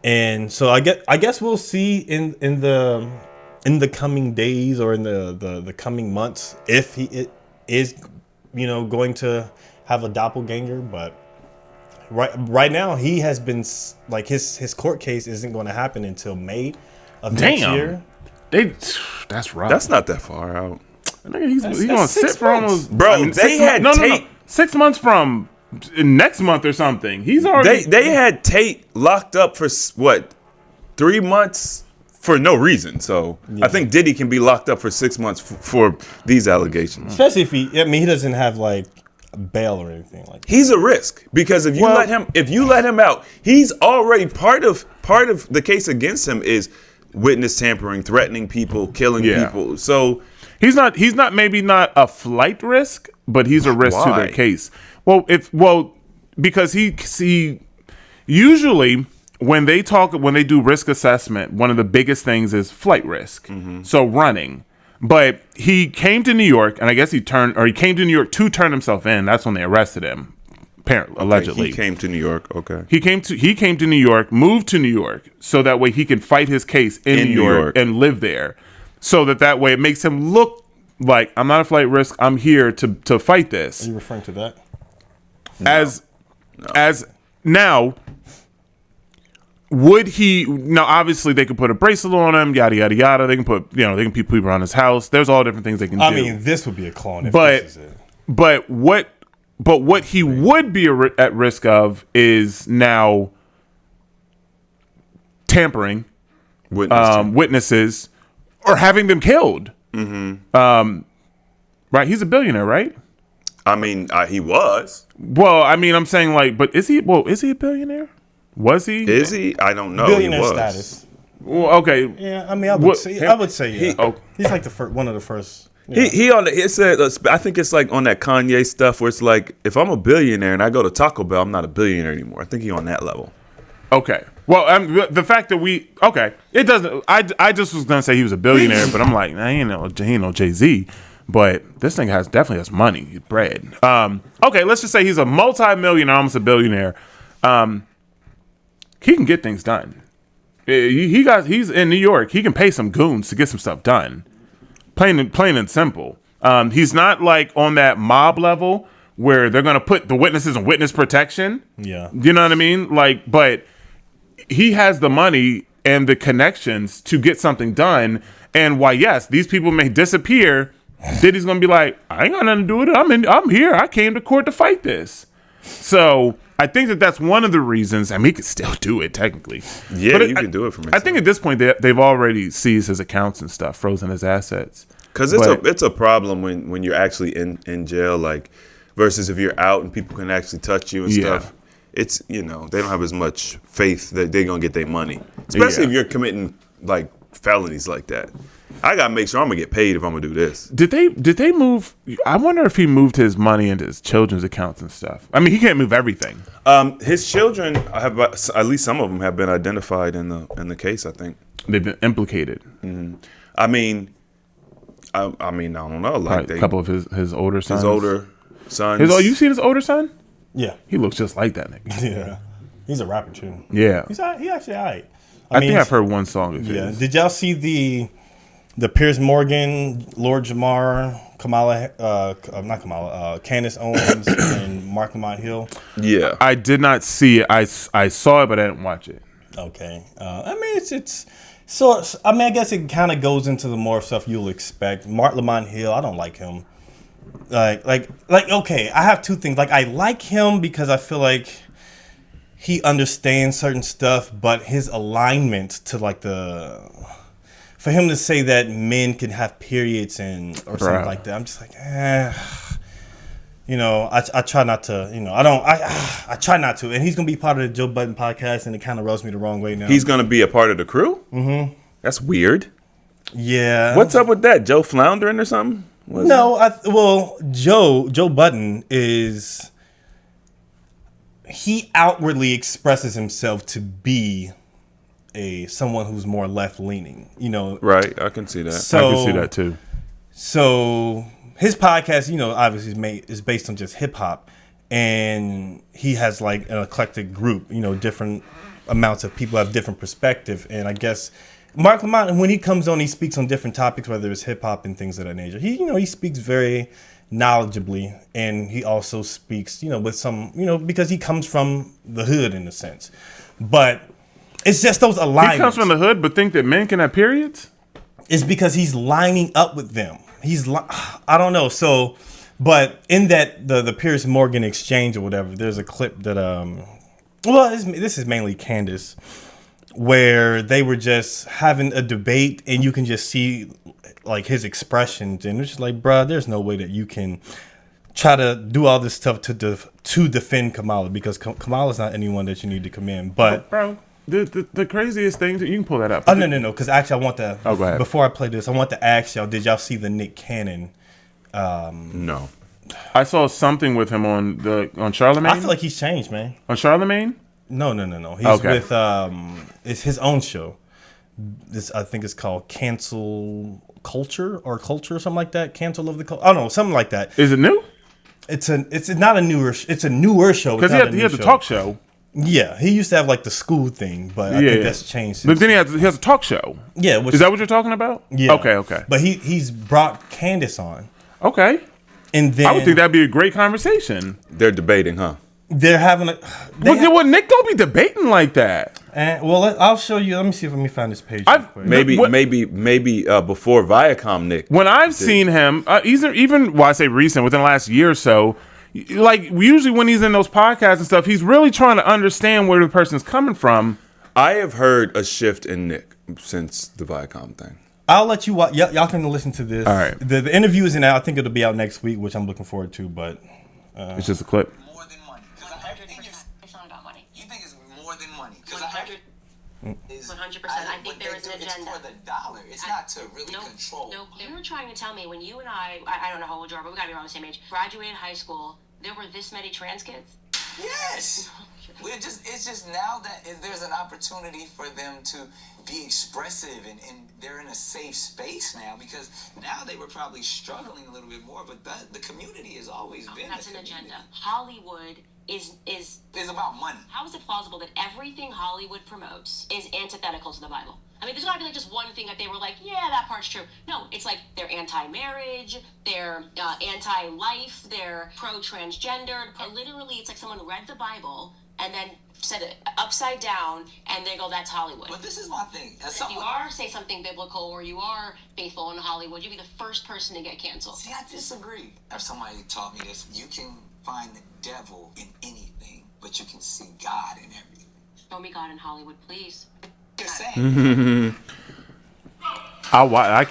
And so I guess we'll see in the coming days or in the coming months if he is going to have a doppelganger. But Right now, he has been like his court case isn't going to happen until May of next year. That's rough. That's not that far out. He's going to sit for almost. Bro, they had Tate. 6 months from next month or something. He's already. They had Tate locked up for what, 3 months for no reason. So I think Diddy can be locked up for 6 months for these allegations. Especially if he doesn't have like bail or anything like that. He's a risk because if you let him out, he's already part of the case against him is witness tampering, threatening people, killing people. So he's not maybe not a flight risk, but he's a risk to their case. Because he usually when they do risk assessment, one of the biggest things is flight risk. So running. But he came to New York, and I guess he came to New York to turn himself in. That's when they arrested him, apparently, allegedly. He came to New York. Okay. He came to New York, moved to New York, so that way he can fight his case in New York and live there. So that way it makes him look like I'm not a flight risk. I'm here to fight this. Are you referring to that? As now. Would he now? Obviously, they could put a bracelet on him, yada yada yada. They can put people around his house. There's all different things they can do. I mean, this would be a clone. If this is it. But what he would be at risk of is now tampering, witnesses, or having them killed. Right? He's a billionaire, right? I mean, he was. Well, I mean, I'm saying like, but is he? Well, is he a billionaire? Was he? Is he? I don't know. Billionaire he was. status. Well, okay. Yeah, I mean, I would say yeah. He's like one of the first. He on it said I think it's like on that Kanye stuff where it's like if I'm a billionaire and I go to Taco Bell, I'm not a billionaire anymore. I think he on that level. Okay. Well, the fact that it doesn't. I just was gonna say he was a billionaire, but I'm like, nah, he ain't no Jay-Z. But this thing definitely has money, bread. Okay, let's just say he's a multi-millionaire, almost a billionaire. He can get things done. He's in New York. He can pay some goons to get some stuff done. Plain and simple. He's not like on that mob level where they're gonna put the witnesses in witness protection. Yeah, you know what I mean. Like, but he has the money and the connections to get something done. And why? Yes, these people may disappear. Diddy's gonna be like, I ain't got nothing to do with it. I'm here. I came to court to fight this. So I think that's one of the reasons. I mean, he could still do it technically. Yeah, but you can do it from. I think at this point they've already seized his accounts and stuff, frozen his assets. Because it's a problem when you're actually in jail, like versus if you're out and people can actually touch you and stuff. It's they don't have as much faith that they're gonna get their money, especially if you're committing like felonies like that. I gotta make sure I'm gonna get paid if I'm gonna do this. Did they move? I wonder if he moved his money into his children's accounts and stuff. I mean, he can't move everything. His children have, at least some of them have been identified in the case. I think they've been implicated. Mm-hmm. I mean, I don't know. Like a couple of his older sons. His older sons. You seen his older son? Yeah, he looks just like that nigga. Yeah, he's a rapper too. Yeah, he actually alright. I think I've heard one song of his. Yeah, did y'all see the Piers Morgan, Lord Jamar, Kamala, not Kamala, Candace Owens, and Mark Lamont Hill? Yeah, I did not see it. I saw it, but I didn't watch it. Okay, I mean it's so. I mean, I guess it kind of goes into the more stuff you'll expect. Mark Lamont Hill, I don't like him. Like okay, I have two things. Like I like him because I feel like he understands certain stuff, but his alignment to like for him to say that men can have periods or something like that, I'm just like, I try not to, I try not to. And he's going to be part of the Joe Budden podcast, and it kind of rubs me the wrong way now. He's going to be a part of the crew? Mm-hmm. That's weird. Yeah. What's up with that? Joe floundering or something? Joe Budden is, he outwardly expresses himself to be someone who's more left leaning, Right, I can see that. I can see that too. So his podcast, obviously is based on just hip hop, and he has like an eclectic group. Different amounts of people have different perspective, and I guess Mark Lamont, when he comes on, he speaks on different topics, whether it's hip hop and things of that nature. He speaks very knowledgeably, and he also speaks, with some, because he comes from the hood in a sense. But it's just those alignments. He comes from the hood, but think that men can have periods? It's because he's lining up with them. I don't know. So, but in that the Piers Morgan exchange or whatever, there's a clip that this is mainly Candace, where they were just having a debate, and you can just see like his expressions, and it's just like, bruh, there's no way that you can try to do all this stuff to defend Kamala, because Kamala's not anyone that you need to commend. But bro, the craziest thing, you can pull that up. Oh no, because actually I want to. Oh, go ahead. Before I play this, I want to ask y'all: did y'all see the Nick Cannon? No. I saw something with him on Charlemagne. I feel like he's changed, man. On Charlemagne? No. He's Okay. with it's his own show. This, I think, it's called Cancel Culture or something like that. Cancel of the Culture. I don't know, something like that. Is it new? It's not a newer. It's a newer show. Because he had the talk show. Yeah, he used to have like the school thing, but I think that's changed. But then he has a talk show. Yeah, is that what you're talking about? Yeah. Okay. But he's brought Candace on. Okay. And then I would think that'd be a great conversation. They're debating, huh? They're having a. Nick, don't be debating like that. I'll show you. Let me find this page. Maybe before Viacom, Nick. When I've seen him, I say recent, within the last year or so, like usually when he's in those podcasts and stuff, he's really trying to understand where the person's coming from. I have heard a shift in Nick since the Viacom thing. I'll let you watch. Y'all can listen to this. All right. The interview is in out. I think it'll be out next week, which I'm looking forward to. But It's just a clip. More than money. It's not about money. You think it's more than money? 100%. I think there is an agenda. It's for the dollar. It's not to really control. Nope. They were trying to tell me when you and I don't know how old you are, but we gotta be around the same age. Graduated high school, there were this many trans kids. Yes. It's just now that there's an opportunity for them to be expressive and they're in a safe space now, because now they were probably struggling a little bit more, but the community has always been. That's an agenda. Hollywood is about money. How is it plausible that everything Hollywood promotes is antithetical to the Bible? I mean, there's gotta be like just one thing that they were like, yeah, that part's true. No, it's like they're anti-marriage, they're anti-life, they're pro-transgender. And literally, it's like someone read the Bible and then said it upside down, and they go, that's Hollywood. But this is my thing. If you say something biblical, or you are faithful in Hollywood, you'd be the first person to get canceled. See, I disagree. If somebody taught me this, you can find the devil in anything, but you can see God in everything. Show me God in Hollywood, please. You're saying. I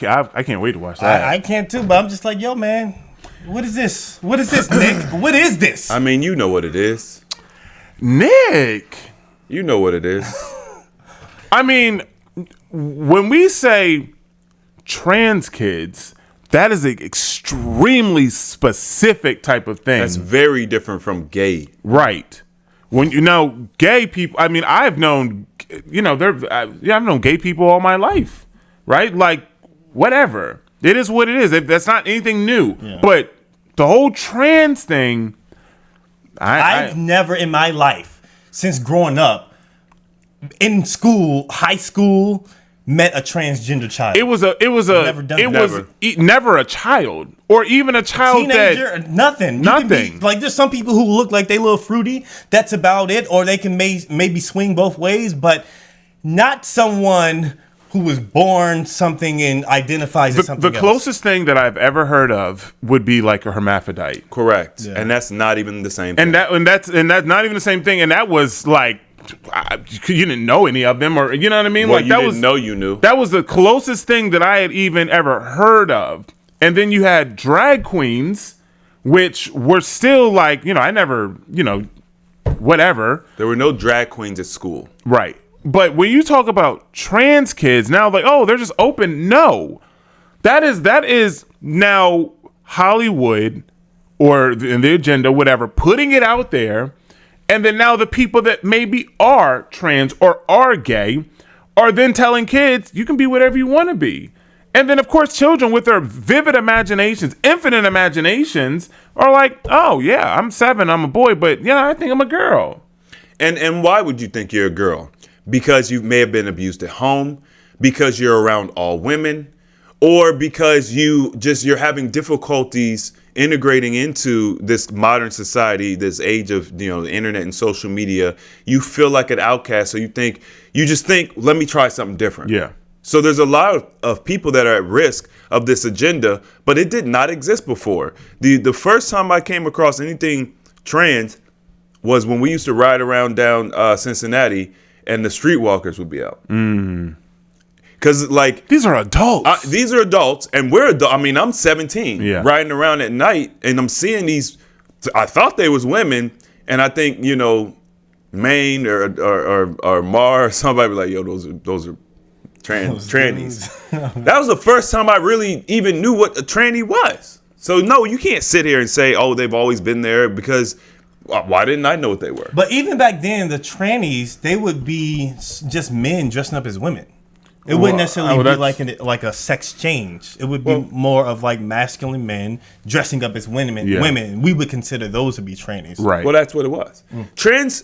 can't wait to watch that. I can't too, but I'm just like, yo, man, what is this? What is this, Nick? What is this? I mean, you know what it is. Nick, You know what it is. I mean, when we say trans kids, that is an extremely specific type of thing. That's very different from gay. Right. When gay people, I mean, I've known, I've known gay people all my life, right? Like, whatever. It is what it is. That's not anything new. Yeah. But the whole trans thing, I've never in my life, since growing up, in school, high school, met a transgender child. It was never a child, or even a child teenager, nothing. Like, there's some people who look like they a little fruity. That's about it, or they can maybe swing both ways, but not someone who was born something and identifies as something else. The closest thing that I've ever heard of would be like a hermaphrodite. Correct, yeah. And that's not even the same thing. And that's not even the same thing. And that was like, you didn't know any of them, or you know what I mean? Well, like, you didn't know you knew. That was the closest thing that I had even ever heard of. And then you had drag queens, which were still like, I never, whatever. There were no drag queens at school. Right. But when you talk about trans kids now, like, oh, they're just open. No, that is now Hollywood or in the agenda, whatever, putting it out there. And then now the people that maybe are trans or are gay are then telling kids, you can be whatever you want to be. And then, of course, children with their vivid imaginations, infinite imaginations, are like, oh, yeah, I'm 7, I'm a boy, but, I think I'm a girl. And why would you think you're a girl? Because you may have been abused at home, because you're around all women, or because you're having difficulties integrating into this modern society, this age of the internet and social media. You feel like an outcast, so you just think, let me try something different. Yeah. So there's a lot of people that are at risk of this agenda, but it did not exist before. The first time I came across anything trans was when we used to ride around down Cincinnati, and the streetwalkers would be out. Because these are adults. These are adults, and we're adults. I mean, I'm 17, riding around at night, and I'm seeing these. I thought they was women, and I think Maine or Mar or somebody be like, yo, those are trannies. That was the first time I really even knew what a tranny was. So no, you can't sit here and say, oh, they've always been there, because why didn't I know what they were? But even back then, the trannies, they would be just men dressing up as women. It wouldn't necessarily be like a sex change. It would be more of like masculine men dressing up as women. Yeah. Women, we would consider those to be trannies. Right. Well, that's what it was. Trans.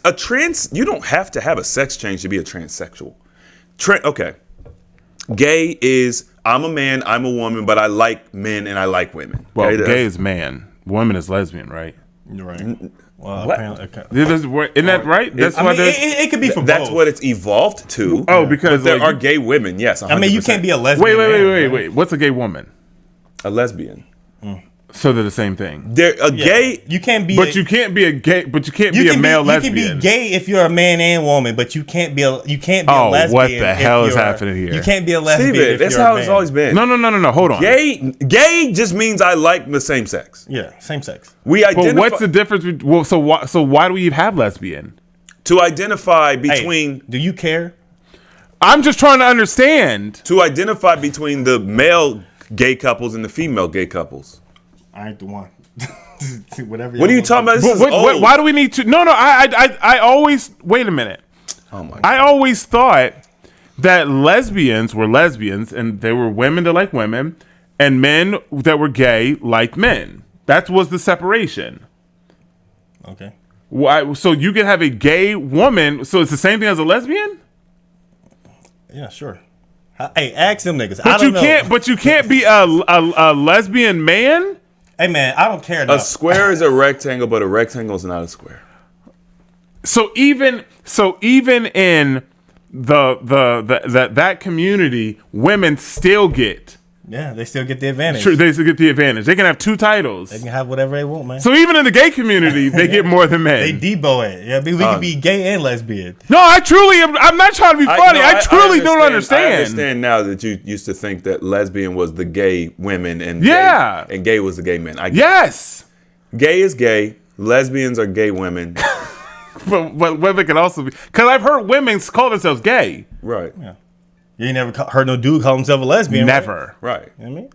You don't have to have a sex change to be a transsexual. Okay. Gay is, I'm a man, I'm a woman, but I like men and I like women. Well, Okay? gay is man, woman is lesbian, right? You're right. Well, What? apparently, Isn't that right? That's I what mean, it could be from That's both. what it's evolved to. Oh, because there are gay women, yes. 100%. I mean, you can't be a lesbian. Wait. What's a gay woman? a lesbian. So they're the same thing. They're a gay. You can't be. But you can't be a gay. But you can't be a male lesbian. You can be gay if you're a man and woman, but you can't be a lesbian. What the hell is happening here? You can't be a lesbian. Steven, if that's you're how a it's man. always been. No. Hold on. Gay just means I like the same sex. Yeah, same sex. We identify. But what's the difference? Well, so why do we even have lesbian? To identify between. Hey, do you care? I'm just trying to understand. To identify between the male gay couples and the female gay couples. I ain't the one. Whatever. What are you talking about? This is old. Why do we need to? No. I always wait a minute. Oh my God. I always thought that lesbians were lesbians and they were women that like women, and men that were gay like men. That was the separation. Okay. Why? So you can have a gay woman. So it's the same thing as a lesbian. Yeah, sure. Hey, ask them niggas. But you can't be a lesbian man. Hey man, I don't care A enough. square is a rectangle, but a rectangle is not a square. So even in that community, women still get. Yeah, they still get the advantage. Sure, they still get the advantage. They can have two titles. They can have whatever they want, man. So even in the gay community, they get more than men. They debo it. Yeah, we can be gay and lesbian. No, I truly am. I'm not trying to be funny. I truly don't understand. I understand now that you used to think that lesbian was the gay women and gay was the gay men. Yes. Gay is gay. Lesbians are gay women. But women can also be, because I've heard women call themselves gay. Right. Yeah. You ain't never heard no dude call himself a lesbian. Never. Right. You know what I mean?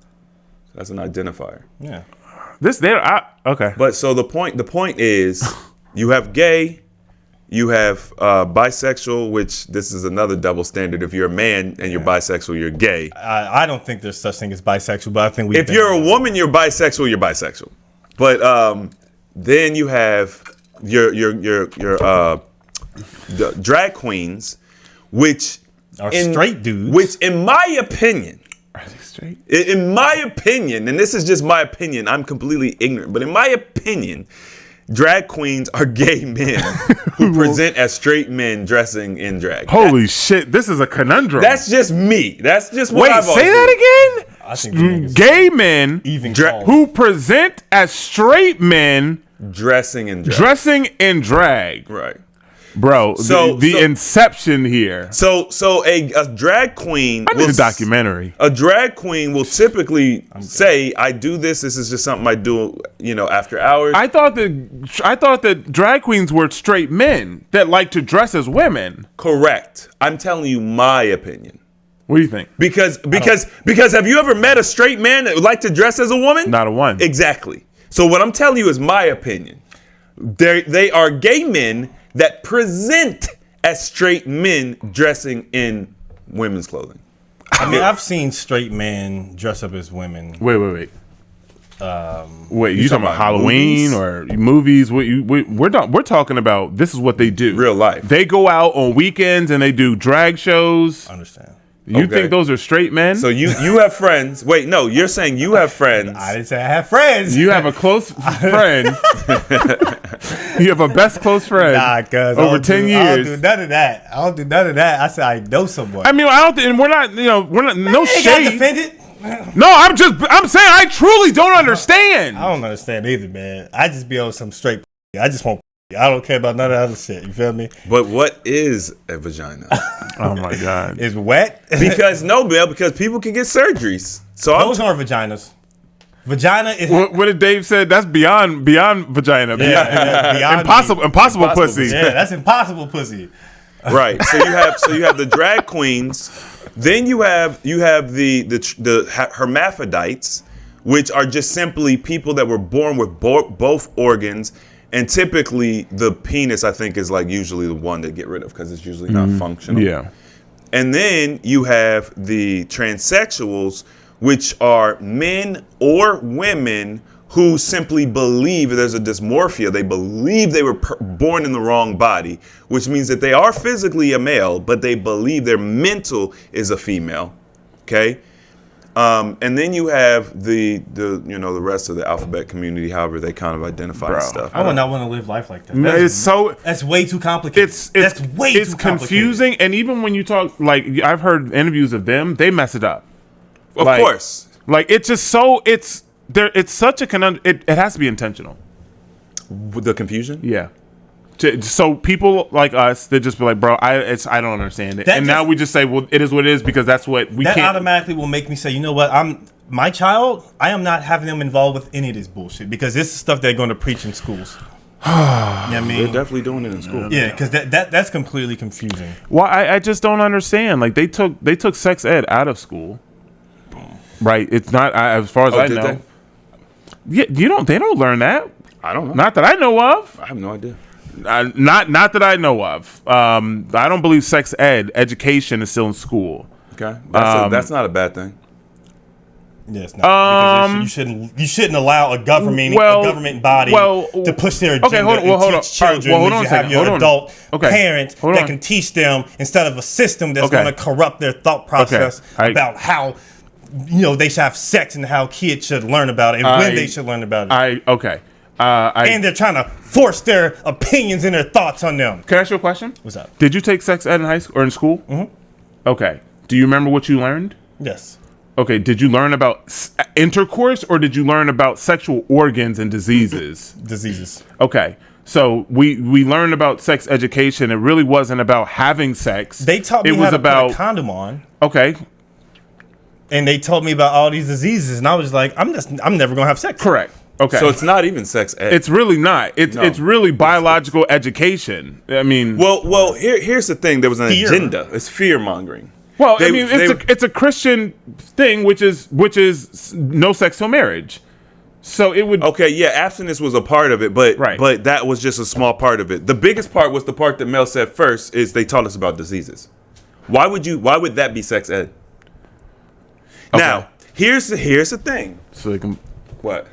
That's an identifier. Yeah. Okay. But so the point is, you have gay, you have bisexual, which this is another double standard. If you're a man and you're bisexual, you're gay. I don't think there's such thing as bisexual, but I think we. If you're a woman, you're bisexual. You're bisexual. But then you have your the drag queens, which are straight dudes. Which, in my opinion, Are they straight? in my opinion, and this is just my opinion, I'm completely ignorant, but in my opinion, drag queens are gay men who present as straight men dressing in drag. Holy shit! This is a conundrum. That's just me. That's just what Wait. I've Say always that again. I think the niggas Gay men even who present as straight men dressing in drag. dressing in drag. Right. Bro, So- the so- inception here. So a drag queen. I need a documentary. A drag queen will typically say, "I do this. This is just something I do, after hours." I thought that drag queens were straight men that like to dress as women. Correct. I'm telling you my opinion. What do you think? Because have you ever met a straight man that would like to dress as a woman? Not a one. Exactly. So what I'm telling you is my opinion. They are gay men that present as straight men dressing in women's clothing. I mean, I've seen straight men dress up as women. Wait. Wait, you talking about Halloween movies? or movies? We're talking about this is what they do. Real life. They go out on weekends and they do drag shows. I understand. You Okay. think those are straight men? So you have friends. Wait, no, you're saying you have friends. I didn't say I have friends. you have a close friend. You have a best close friend Nah, cuz over 10 years. I don't do none of that. I said I know someone. I mean, I don't. And we're not. No Ain't got shade. defended. No, I'm saying I truly don't understand. I don't understand either, man. I just be on some straight. I just want. I don't care about none of that other shit. You feel me? But what is a vagina? Oh my god. It's wet. Because because people can get surgeries. So Those aren't vaginas. Vagina is What did Dave said? That's beyond vagina. beyond Impossible pussy. Yeah, that's impossible pussy. right. So you have the drag queens. Then you have the hermaphrodites, which are just simply people that were born with both organs. And typically, the penis, I think, is like usually the one to get rid of because it's usually not functional. Yeah. And then you have the transsexuals, which are men or women who simply believe there's a dysmorphia. They believe they were born in the wrong body, which means that they are physically a male, but they believe their mental is a female. Okay. And then you have the rest of the alphabet community, however they kind of identify and stuff. I would not want to live life like that. That's way too complicated. It's way too complicated. confusing. And even when you talk, like I've heard interviews of them, they mess it up. Of course. Like it's just so it's such a conundrum. It has to be intentional. With the confusion? Yeah. So people like us, they just be like, bro, I don't understand it. Now we just say, well, it is what it is because that's what we that can't. automatically will make me say, you know what, my child, I am not having them involved with any of this bullshit because this is stuff they're going to preach in schools. You know what I mean? They're definitely doing it in school. Yeah, because that's completely confusing. Well, I just don't understand. Like they took sex ed out of school. Right? It's not as far as I know. Yeah, they don't learn that. I don't know. Not that I know of. I have no idea. Not that I know of. I don't believe sex education is still in school. Okay, that's not a bad thing. Yeah, it's not. Because you shouldn't allow a government body to push their agenda and teach children. Hold on you have your adult parents that can teach them instead of a system that's going to corrupt their thought process about how they should have sex and how kids should learn about it and when they should learn about it. And they're trying to force their opinions and their thoughts on them. Can I ask you a question? What's up? Did you take sex ed in high school or in school? Mm-hmm. Okay. Do you remember what you learned? Yes. Okay. Did you learn about intercourse or did you learn about sexual organs and diseases? Diseases. Okay. So we learned about sex education. It really wasn't about having sex. They taught me how to put a condom on. Okay. And they told me about all these diseases, and I was like, I'm never gonna have sex. Correct. Okay. So it's not even sex ed. It's really not. It's really biological education. I mean, well, here's the thing. There was an agenda. It's fear mongering. Well, it's a Christian thing, which is no sex till marriage. So it would. Okay, yeah, abstinence was a part of it, but that was just a small part of it. The biggest part was the part that Mel said first is they taught us about diseases. Why would that be sex ed? Okay. Now, here's the thing. So they can what?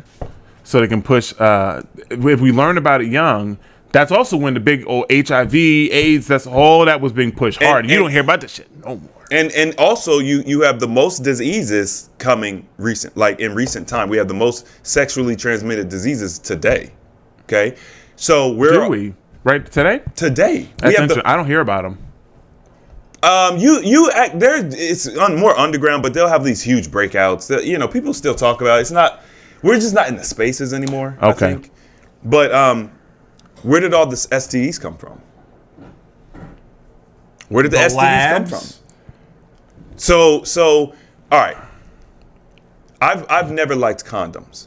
So they can push. If we learn about it young, that's also when the big old HIV, AIDS, that's all that was being pushed hard. You don't hear about this shit no more. And also you have the most diseases coming in recent time. We have the most sexually transmitted diseases today. Okay, so do we right today? Today, I don't hear about them. It's more underground, but they'll have these huge breakouts that people still talk about. It's not. We're just not in the spaces anymore. Okay. I think. But where did all the STDs come from? Where did the STDs come from? So all right. I've never liked condoms.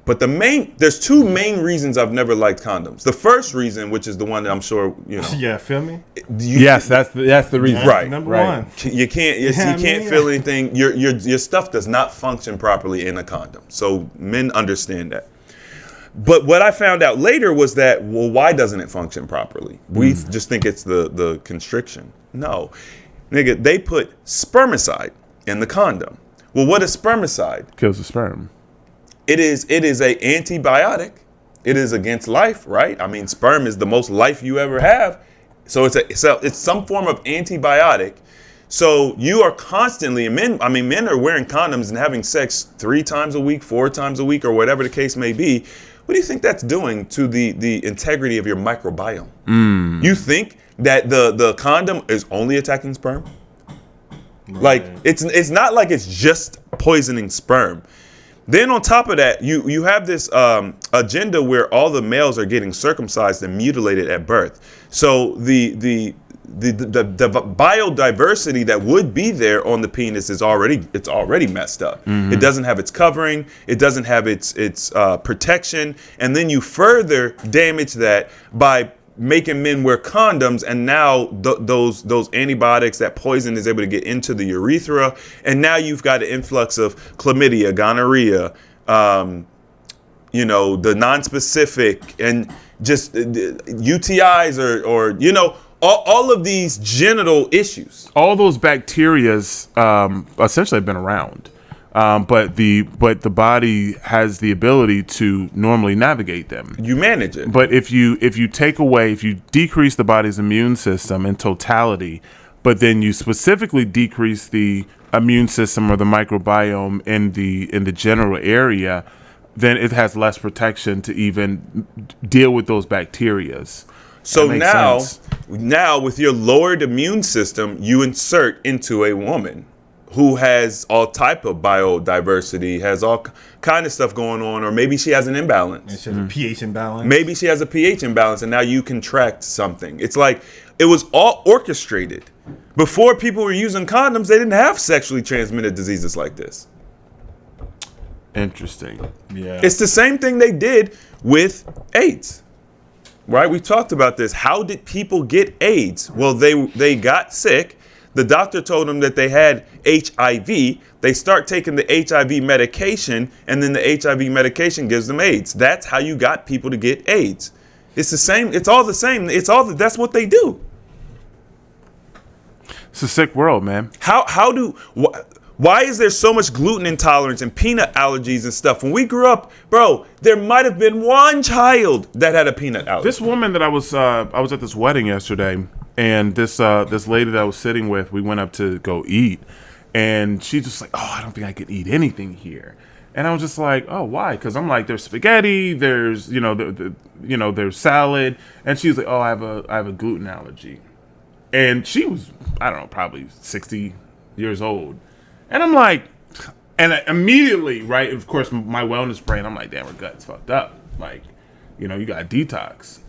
But there's two main reasons I've never liked condoms. The first reason, which is the one that I'm sure Yeah, feel me? Yes, that's the reason. Right. Number one. You can't feel anything. Your stuff does not function properly in a condom. So men understand that. But what I found out later was that, why doesn't it function properly? We just think it's the constriction. No. Nigga, they put spermicide in the condom. Well, what is spermicide? Kills the sperm. It is a antibiotic. It is against life, right? I mean, sperm is the most life you ever have. So it's some form of antibiotic So you are constantly, men are wearing condoms and having sex 3 times a week, 4 times a week, or whatever the case may be. What do you think that's doing to the integrity of your microbiome? You think that the condom is only attacking sperm? Right. Like it's not like it's just poisoning sperm. Then on top of that, you have this agenda where all the males are getting circumcised and mutilated at birth. So the biodiversity that would be there on the penis is already messed up. Mm-hmm. It doesn't have its covering. It doesn't have its protection. And then you further damage that by making men wear condoms, and now those antibiotics, that poison is able to get into the urethra, and now you've got an influx of chlamydia, gonorrhea, the nonspecific, and just UTIs or all of these genital issues. All those bacterias essentially have been around. But the body has the ability to normally navigate them. You manage it. But if you decrease the body's immune system in totality, but then you specifically decrease the immune system or the microbiome in the general area, then it has less protection to even deal with those bacterias. So now with your lowered immune system, you insert into a woman who has all type of biodiversity, has all kind of stuff going on, or maybe she has an imbalance. She has a pH imbalance. Maybe she has a pH imbalance, and now you contract something. It's like it was all orchestrated. Before people were using condoms, they didn't have sexually transmitted diseases like this. Interesting. Yeah. It's the same thing they did with AIDS. Right? We talked about this. How did people get AIDS? Well, they got sick. The doctor told them that they had HIV. They start taking the HIV medication, and then the HIV medication gives them AIDS. That's how you got people to get AIDS. It's the same. It's all the same. That's what they do. It's a sick world, man. Why is there so much gluten intolerance and peanut allergies and stuff? When we grew up, bro, there might have been one child that had a peanut allergy. This woman that I was at this wedding yesterday, and this lady that I was sitting with, we went up to go eat, and she's just like, "Oh, I don't think I could eat anything here." And I was just like, "Oh, why?" Because I'm like, "There's spaghetti, there's there's salad," and she's like, "Oh, I have a gluten allergy," and she was, I don't know, probably 60 years old. And I'm like, and immediately, right, of course, my wellness brain, I'm like, damn, her gut's fucked up. Like, you got detox,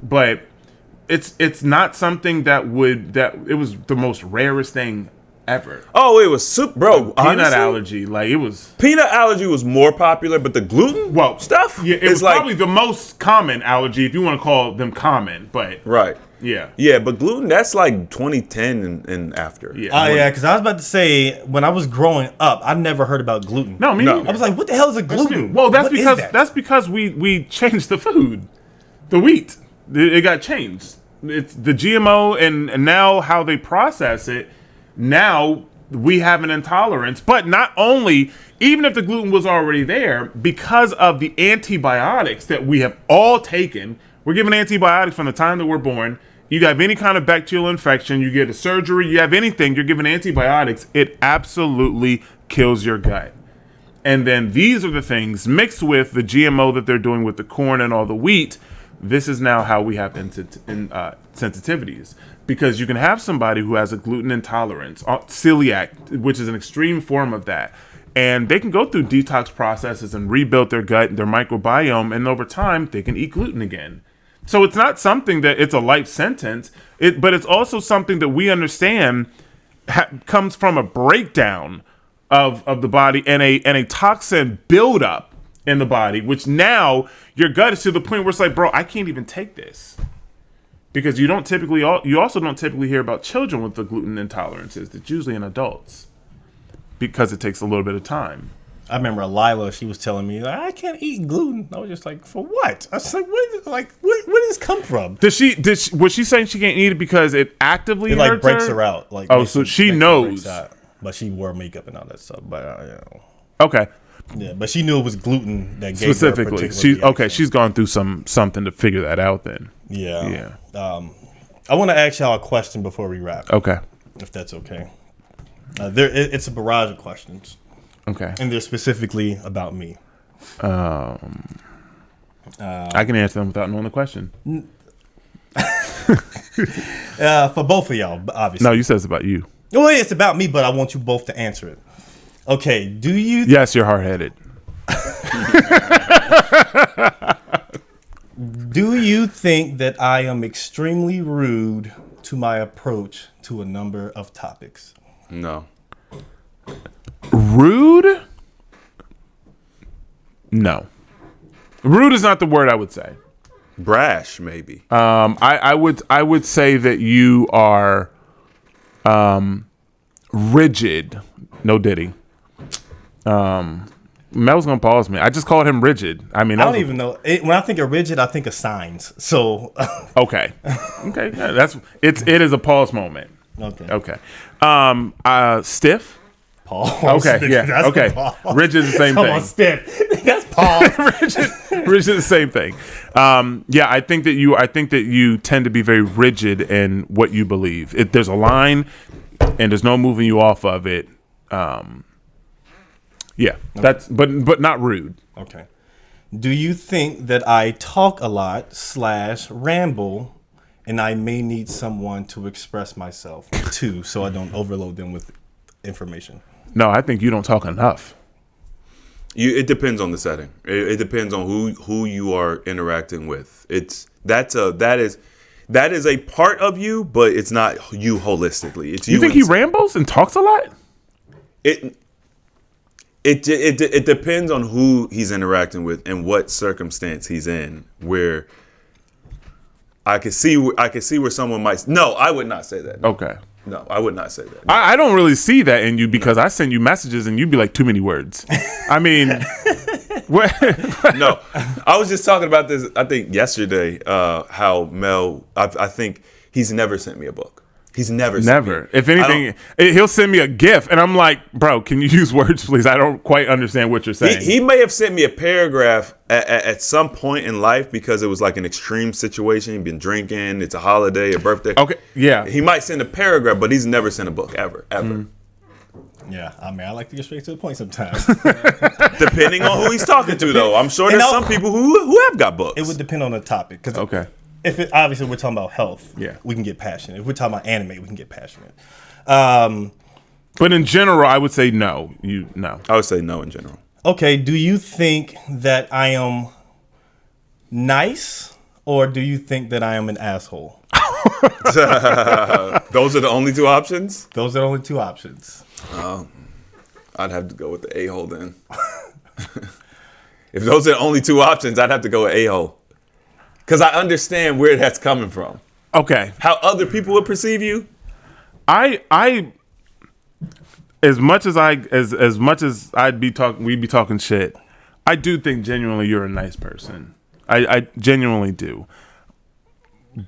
But it's not something it was the most rarest thing ever. Oh, it was super, bro. Peanut honestly, allergy, like it was. Peanut allergy was more popular, but the gluten stuff, yeah, it was probably the most common allergy, if you want to call them common. But right. Yeah, but gluten, that's like 2010 and after. Yeah, because I was about to say, when I was growing up, I never heard about gluten. No, me neither. I was like, what the hell is a gluten? Well, that's because we changed the food, the wheat. It got changed. It's the GMO, and now how they process it. Now we have an intolerance, but not only, even if the gluten was already there, because of the antibiotics that we have all taken. We're given antibiotics from the time that we're born. You have any kind of bacterial infection, you get a surgery, you have anything, you're given antibiotics. It absolutely kills your gut. And then these are the things mixed with the GMO that they're doing with the corn and all the wheat. This is now how we have sensitivities. Because you can have somebody who has a gluten intolerance, celiac, which is an extreme form of that. And they can go through detox processes and rebuild their gut and their microbiome. And over time, they can eat gluten again. So it's not something that it's a life sentence, but it's also something that we understand comes from a breakdown of the body and a toxin buildup in the body, which now your gut is to the point where it's like, bro, I can't even take this. Because you also don't typically hear about children with the gluten intolerances. It's usually in adults because it takes a little bit of time. I remember Lila, she was telling me, I can't eat gluten. I was just like, for what? I was like, where did this come from? Was she saying she can't eat it because it actively hurts like breaks her out? Like, so she knows. But she wore makeup and all that stuff. But okay. Yeah, but she knew it was gluten that gave specifically. She's gone through something to figure that out then. Yeah. I want to ask y'all a question before we wrap. Okay. if that's okay. It's a barrage of questions, Okay. and they're specifically about me. I can answer them without knowing the question. For both of y'all, obviously. No, you said it's about you. Well, it's about me, but I want you both to answer it. Okay, do you... Yes, you're hard-headed. Do you think that I am extremely rude to my approach to a number of topics? No. Rude? No. Rude is not the word I would say. Brash, maybe. I would say that you are rigid. No Diddy. Mel's gonna pause me. I just called him rigid. I mean, I don't even know. When I think of rigid, I think of signs. So Okay. Okay. Yeah, it is a pause moment. okay. Okay. Stiff. Paul. Okay. Yeah. That's Okay. Paul. Rigid is the same Come thing. on, stiff. That's Paul. Rigid is the same thing. Yeah, I think that you tend to be very rigid in what you believe. There's a line, and there's no moving you off of it. Yeah, that's but not rude. Okay. Do you think that I talk a lot / ramble, and I may need someone to express myself to, so I don't overload them with information? No, I think you don't talk enough. It depends on the setting. It depends on who you are interacting with. That is a part of you, but it's not you holistically. It's you. You think he rambles and talks a lot? It depends on who he's interacting with and what circumstance he's in. Where I could see where someone might. No, I would not say that. Okay. No, I would not say that. I don't really see that in you because I send you messages and you'd be like too many words. I mean, what? No, I was just talking about this. I think yesterday, how Mel. I think he's never sent me a book. He's never. Never. If anything, he'll send me a GIF, and I'm like, bro, can you use words, please? I don't quite understand what you're saying. He may have sent me a paragraph at some point in life because it was like an extreme situation. He'd been drinking. It's a holiday, a birthday. Okay. Yeah. He might send a paragraph, but he's never sent a book ever. Yeah, I mean, I like to get straight to the point sometimes. Depending on who he's talking to, though. I'm sure there's some people who have got books. It would depend on the topic. Okay. If obviously we're talking about health, yeah, we can get passionate. If we're talking about anime, we can get passionate. But in general, I would say no. I would say no in general. Okay, do you think that I am nice, or do you think that I am an asshole? Those are the only two options? Those are the only two options. I'd have to go with the a-hole then. If those are the only two options, I'd have to go with a-hole. Because I understand where that's coming from. Okay. How other people would perceive you. I as much as we'd be talking shit, I do think genuinely you're a nice person. I genuinely do.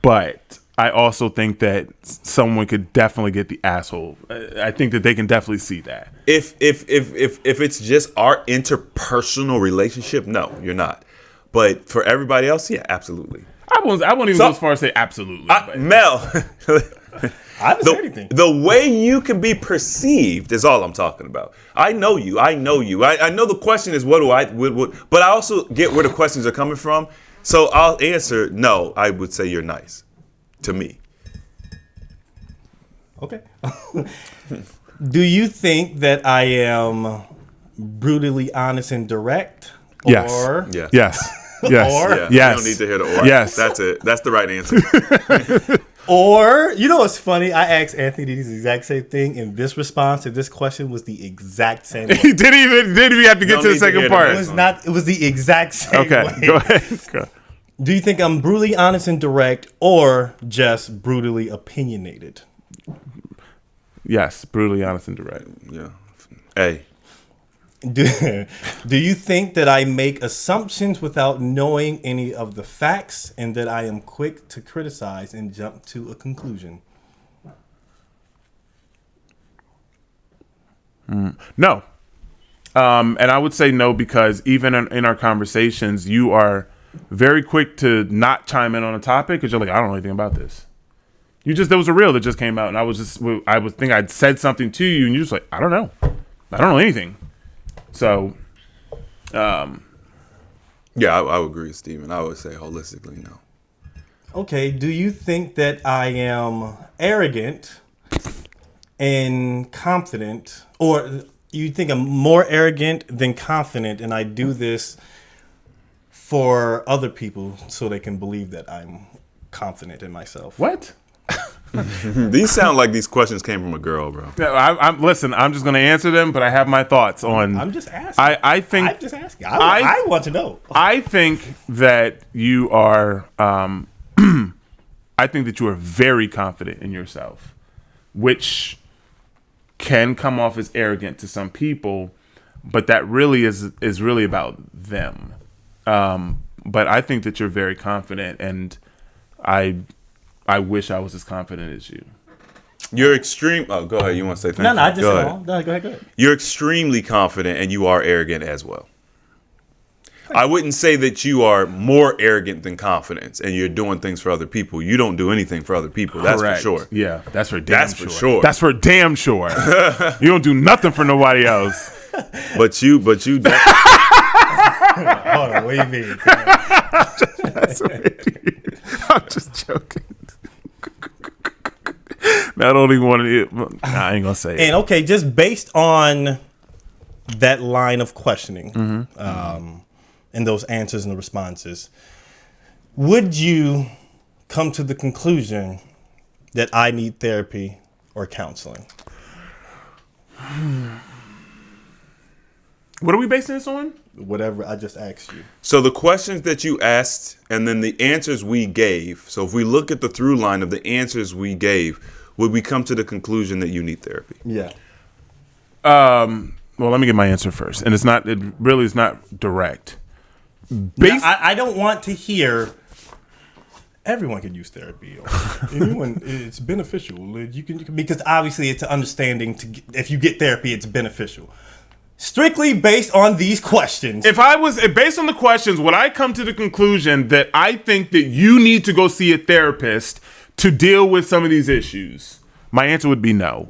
But I also think that someone could definitely get the asshole. I think that they can definitely see that. If it's just our interpersonal relationship, no, you're not. But for everybody else, yeah, absolutely. I won't even go as far as say absolutely. Mel, I haven't said anything. The way you can be perceived is all I'm talking about. I know you. I know the question is what, but I also get where the questions are coming from. So I'll answer no. I would say you're nice to me. Okay. Do you think that I am brutally honest and direct? Yes. Or Yeah. Yes. Yes. Or Yeah, yes. You don't need to hear the or. Yes. That's it. That's the right answer. Or, you know what's funny? I asked Anthony the exact same thing, and this response to this question was the exact same way. He didn't even have to get Don't to the need to second hear part. It was not. It was the exact same Okay, way. go ahead. Go. Do you think I'm brutally honest and direct, or just brutally opinionated? Yes, brutally honest and direct. Yeah. Hey. Do you think that I make assumptions without knowing any of the facts, and that I am quick to criticize and jump to a conclusion? No. And I would say no because even in our conversations, you are very quick to not chime in on a topic because you're like, I don't know anything about this. There was a reel that just came out, and I would think I'd said something to you, and you're just like, I don't know anything. So, Yeah, I would agree with Steven. I would say holistically, no. Okay, do you think that I am arrogant and confident, or you think I'm more arrogant than confident, and I do this for other people so they can believe that I'm confident in myself? what? These sound like these questions came from a girl, bro. Listen, I'm just going to answer them, but I have my thoughts on. I'm just asking. I think. I'm just asking. I want to know. I think that you are. I think that you are very confident in yourself, which can come off as arrogant to some people, but that really is really about them. But I think that you're very confident, and I wish I was as confident as you. You're extreme. Oh, go ahead. You want to say thank No, you? I just go said, ahead. no, go ahead. You're extremely confident, and you are arrogant as well. I wouldn't say that you are more arrogant than confident, and you're doing things for other people. You don't do anything for other people. That's Correct. for sure. Yeah, that's for damn That's sure. for sure. That's for damn sure. You don't do nothing for nobody else. But you. Hold on, what do you mean? I'm just joking. I don't even want to. I ain't gonna say it. And okay, just based on that line of questioning, and those answers and the responses, would you come to the conclusion that I need therapy or counseling? What are we basing this on? Whatever I just asked you. So the questions that you asked and then the answers we gave. So if we look at the through line of the answers we gave, would we come to the conclusion that you need therapy? Yeah. Well, let me get my answer first. And it really is not direct. Now, I don't want to hear everyone can use therapy. Or anyone, it's beneficial. You can because obviously it's an understanding if you get therapy, it's beneficial. Strictly based on these questions. If based on the questions, would I come to the conclusion that I think that you need to go see a therapist to deal with some of these issues? My answer would be no.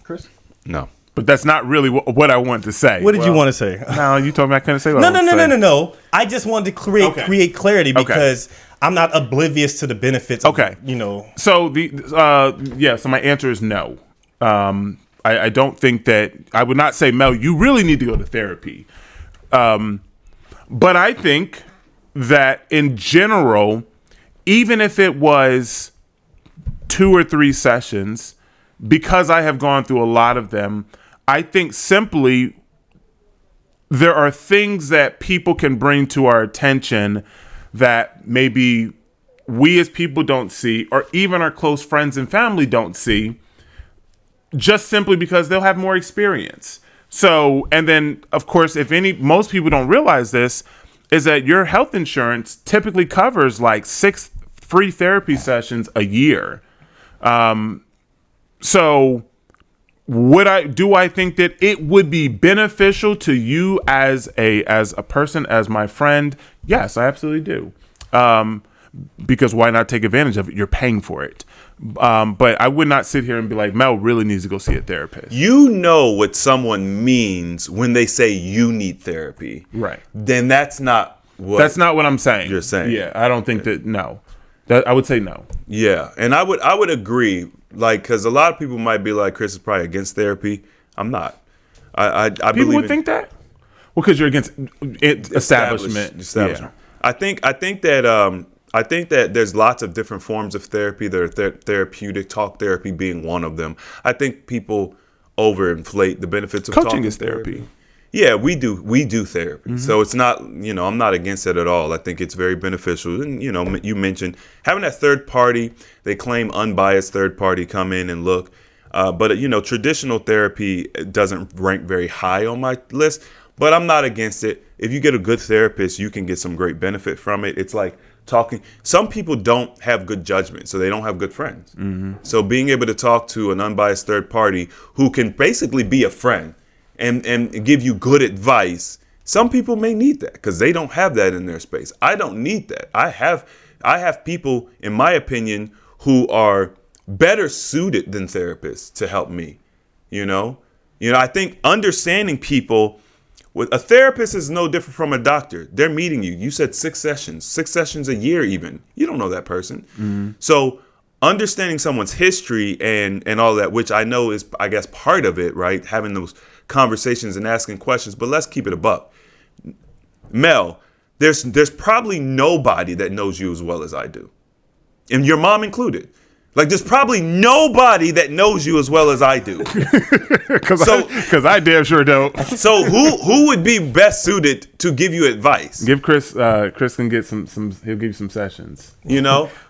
Chris? No. But that's not really what I want to say. What did you want to say? No, you told me I couldn't say what No, I wanted to say. no. I just wanted to create clarity because I'm not oblivious to the benefits of, So so my answer is no. I don't think that I would not say, Mel, you really need to go to therapy. But I think that in general, even if it was 2 or 3 sessions, because I have gone through a lot of them, I think simply there are things that people can bring to our attention that maybe we as people don't see, or even our close friends and family don't see, just simply because they'll have more experience. So, and then of course, most people don't realize this, is that your health insurance typically covers like 6 free therapy sessions a year. So do I think that it would be beneficial to you as a person, as my friend? Yes, I absolutely do. Because why not take advantage of it? You're paying for it. But I would not sit here and be like, Mel really needs to go see a therapist. You know what someone means when they say you need therapy. Right. Then that's not what I'm saying. You're saying. Yeah, I don't think that, no. I would say no. Yeah, and I would agree, like, because a lot of people might be like, Chris is probably against therapy. I'm not. I People believe would think that? Well, because you're against establishment. Yeah. I think that there's lots of different forms of therapy that are therapeutic, talk therapy being one of them. I think people overinflate the benefits of coaching is therapy. Yeah, we do therapy. Mm-hmm. So it's not, I'm not against it at all. I think it's very beneficial. And, you mentioned having that third party, they claim unbiased third party come in and look. But traditional therapy doesn't rank very high on my list, but I'm not against it. If you get a good therapist, you can get some great benefit from it. It's like talking. Some people don't have good judgment, so they don't have good friends. Mm-hmm. So being able to talk to an unbiased third party who can basically be a friend and give you good advice, some people may need that because they don't have that in their space. I don't need that. I have I have people, in my opinion, who are better suited than therapists to help me. I think understanding people with a therapist is no different from a doctor. They're meeting you. You said 6 sessions a year even. You don't know that person. So understanding someone's history and all that, which I know is, I guess, part of it, right? Having those conversations and asking questions. But let's keep it a buck. Mel, there's probably nobody that knows you as well as I do. And your mom included. Like, there's probably nobody that knows you as well as I do. Because I damn sure don't. So who would be best suited to give you advice? Give Chris. Chris can get some. He'll give you some sessions.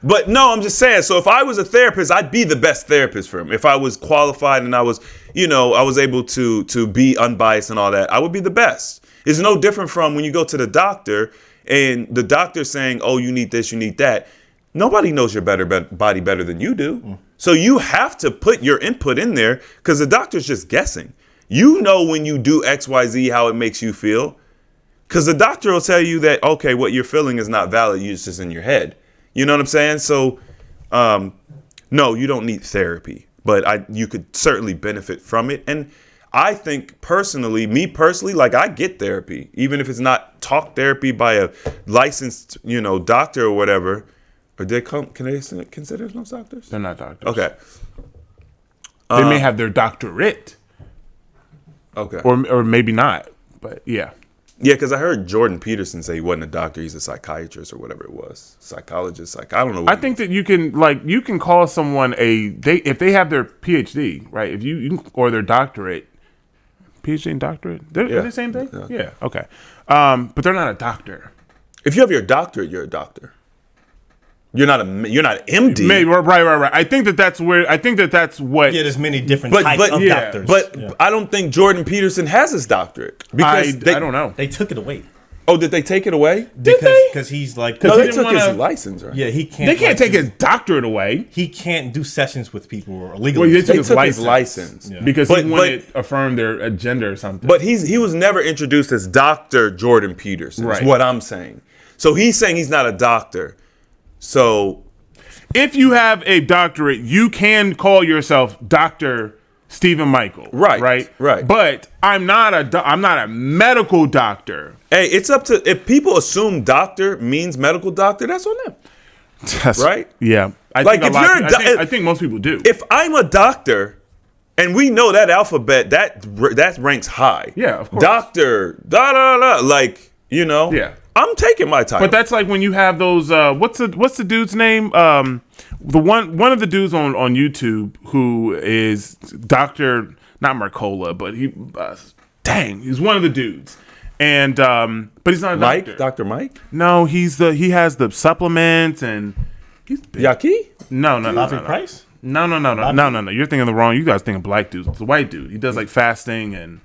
But no, I'm just saying. So if I was a therapist, I'd be the best therapist for him. If I was qualified and I was able to be unbiased and all that, I would be the best. It's no different from when you go to the doctor and the doctor's saying, "Oh, you need this, you need that." Nobody knows your body better than you do. So you have to put your input in there because the doctor's just guessing. You know when you do X, Y, Z, how it makes you feel. Because the doctor will tell you that, okay, what you're feeling is not valid. It's just in your head. You know what I'm saying? So, no, you don't need therapy. But you could certainly benefit from it. And I think me personally, like I get therapy. Even if it's not talk therapy by a licensed, doctor or whatever. Or can they consider themselves doctors? They're not doctors. Okay. They may have their doctorate. Okay. Or maybe not. But yeah. Yeah, because I heard Jordan Peterson say he wasn't a doctor; he's a psychiatrist or whatever it was, psychologist. I don't know. I think that you can call someone if they have their PhD, right? If you or their doctorate, PhD and doctorate, they're the same thing. Yeah. Okay. But they're not a doctor. If you have your doctorate, you're a doctor. You're not MD. Maybe, right. I think that's what. Yeah, there's many different types of doctors. But I don't think Jordan Peterson has his doctorate because I don't know. They took it away. Oh, did they take it away? Because he's like, no, they took his license, right? Yeah, he can't. They can't take his doctorate away. He can't do sessions with people or legally. Well, they took his license because he wanted to affirm their agenda or something. But he was never introduced as Dr. Jordan Peterson. Right. Is what I'm saying. So he's saying he's not a doctor. So, if you have a doctorate, you can call yourself Dr. Stephen Michael. Right. But I'm not a medical doctor. Hey, it's up to if people assume doctor means medical doctor. That's on them. Right? Yeah. I think most people do. If I'm a doctor, and we know that alphabet that ranks high. Yeah, of course. Doctor, Yeah. I'm taking my title. But that's like when you have those. What's the dude's name? The one of the dudes on YouTube who is Dr. not Mercola, but he's one of the dudes, and but he's not a doctor. Mike, Dr. Mike. No, he has the supplements and he's big. Yaki. No. Price. No. You're thinking the wrong. You guys thinking black dudes. It's a white dude. He does like fasting and.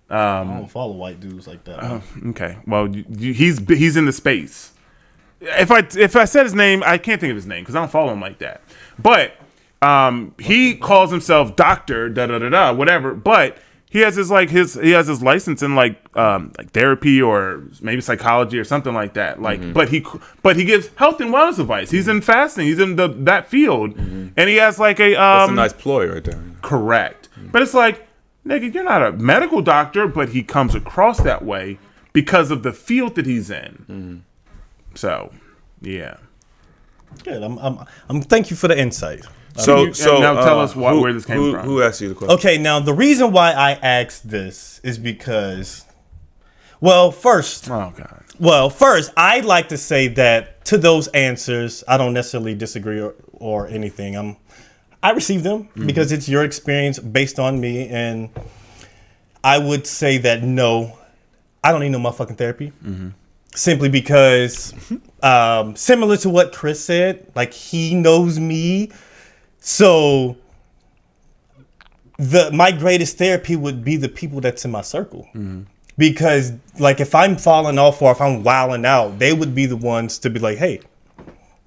I don't follow white dudes like that. Okay, well, he's in the space. If I said his name, I can't think of his name because I don't follow him like that. But he calls himself Doctor whatever. But he has his license in like therapy or maybe psychology or something like that. But he gives health and wellness advice. He's in fasting. He's in that field, and he has like a that's a nice ploy right there. Correct, but it's like. Nigga, you're not a medical doctor, but he comes across that way because of the field that he's in. So, yeah. Good. I'm. Thank you for the insight. So now tell us where this came from. Who asked you the question? Okay, now the reason why I asked this is because, first, I'd like to say that to those answers, I don't necessarily disagree or anything. I receive them because it's your experience based on me, and I would say that no, I don't need no motherfucking therapy. Simply because, similar to what Chris said, like he knows me, so my greatest therapy would be the people that's in my circle. Because like if I'm falling off or if I'm wilding out, they would be the ones to be like, hey.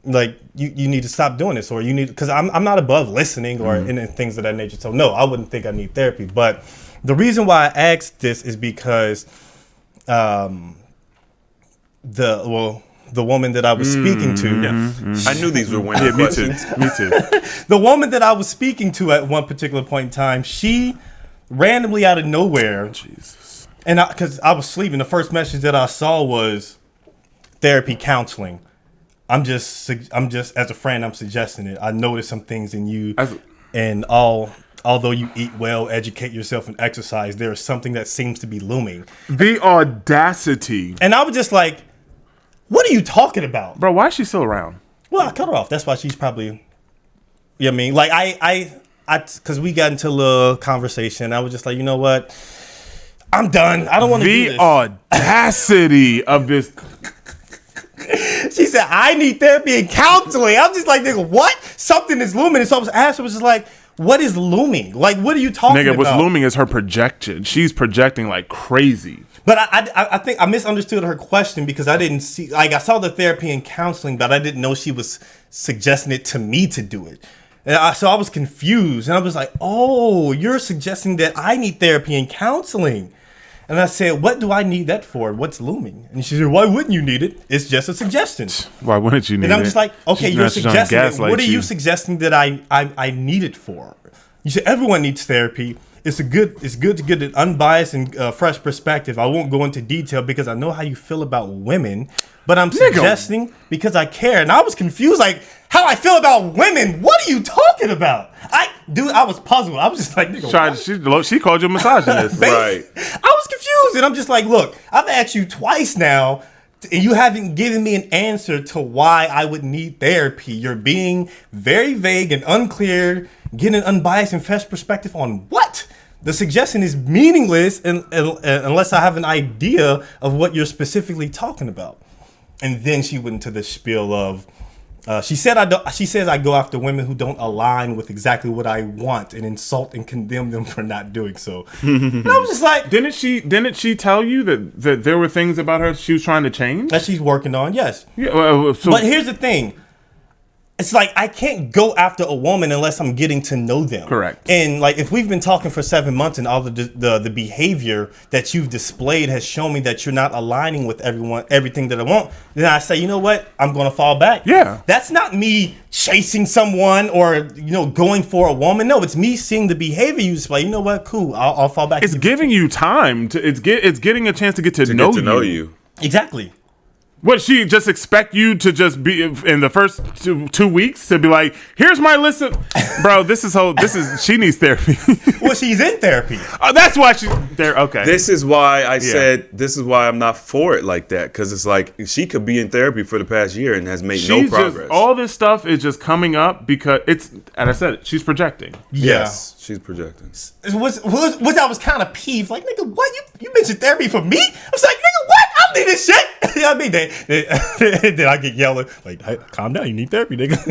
Like you need to stop doing this, or you need because I'm not above listening or any things of that nature. So no, I wouldn't think I need therapy. But the reason why I asked this is because the woman that I was speaking to. I knew these were winning Me too. questions. Me too. The woman that I was speaking to at one particular point in time, she randomly out of nowhere, Jesus. and because I was sleeping, the first message that I saw was therapy counseling. I'm just as a friend, I'm suggesting it. I noticed some things in you, and although you eat well, educate yourself, and exercise, there is something that seems to be looming. The audacity. And I was just like, what are you talking about? Bro, why is she still around? Well, I cut her off. That's why she's probably, you know what I mean? Like, I because we got into a little conversation. I was just like, you know what? I'm done. I don't want to do this. The audacity of this. She said, I need therapy and counseling. I'm just like, nigga, what? Something is looming. And so I was asked, I was just like, what is looming? Like, what are you talking about? Nigga, what's looming is her projection. She's projecting like crazy. But I think I misunderstood her question because I didn't see, like, I saw the therapy and counseling, but I didn't know she was suggesting it to me to do it. And so I was confused. And I was like, oh, you're suggesting that I need therapy and counseling. And I said, what do I need that for? What's looming? And she said, why wouldn't you need it? It's just a suggestion. Why wouldn't you need it? And I'm just like, okay, you're suggesting it. What are you you suggesting that I need it for? You said everyone needs therapy. It's good to get an unbiased and fresh perspective. I won't go into detail because I know how you feel about women, but I'm suggesting because I care. And I was confused, like, how I feel about women? What are you talking about? I was puzzled. I was just like, nigga, she called you a misogynist. Right. I was confused, and I'm just like, look, I've asked you twice now, and you haven't given me an answer to why I would need therapy. You're being very vague and unclear, getting an unbiased and fresh perspective on what? The suggestion is meaningless unless I have an idea of what you're specifically talking about. And then she went into the spiel of, she says I go after women who don't align with exactly what I want and insult and condemn them for not doing so. And I was just like, Didn't she tell you that there were things about her she was trying to change? that she's working on, yes. Yeah, But here's the thing. It's like I can't go after a woman unless I'm getting to know them. Correct. And like if we've been talking for 7 months and all the behavior that you've displayed has shown me that you're not aligning with everything that I want, then I say, you know what? I'm going to fall back. Yeah. That's not me chasing someone or going for a woman. No, it's me seeing the behavior you display. You know what? Cool. I'll fall back. it's giving you time to. It's getting a chance to get to know you. Exactly. What, she just expect you to just be in the first two weeks to be like, here's my list of, bro, she needs therapy. Well, she's in therapy. Oh, that's why she's there. Okay. This is why I said this is why I'm not for it like that, because it's like she could be in therapy for the past year and has made no progress. All this stuff is just coming up because and I said it, she's projecting. Yes, she's projecting. What I was kind of peeved. Like, nigga, what? You mentioned therapy for me? I was like, nigga, what? I don't need this shit. You know what I mean? Then I get yelling, like, hey, calm down. You need therapy, nigga.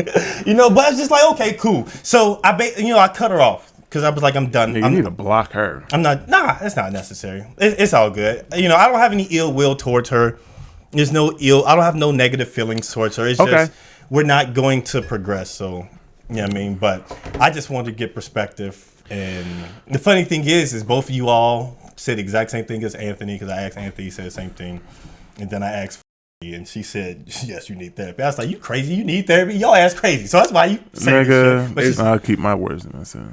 But it's just like, okay, cool. So I cut her off because I was like, I'm done. Nigga, you need to block her. I'm not. Nah, it's not necessary. It's all good. I don't have any ill will towards her. There's no ill. I don't have no negative feelings towards her. It's just we're not going to progress. So, you know what I mean? But I just wanted to get perspective. And the funny thing is both of you all said the exact same thing as Anthony, because I asked Anthony, he said the same thing. And then I asked and she said, yes, you need therapy. I was like, you crazy? You need therapy? Y'all ass crazy. So that's why you say nigga, this shit. I'll keep my words to myself.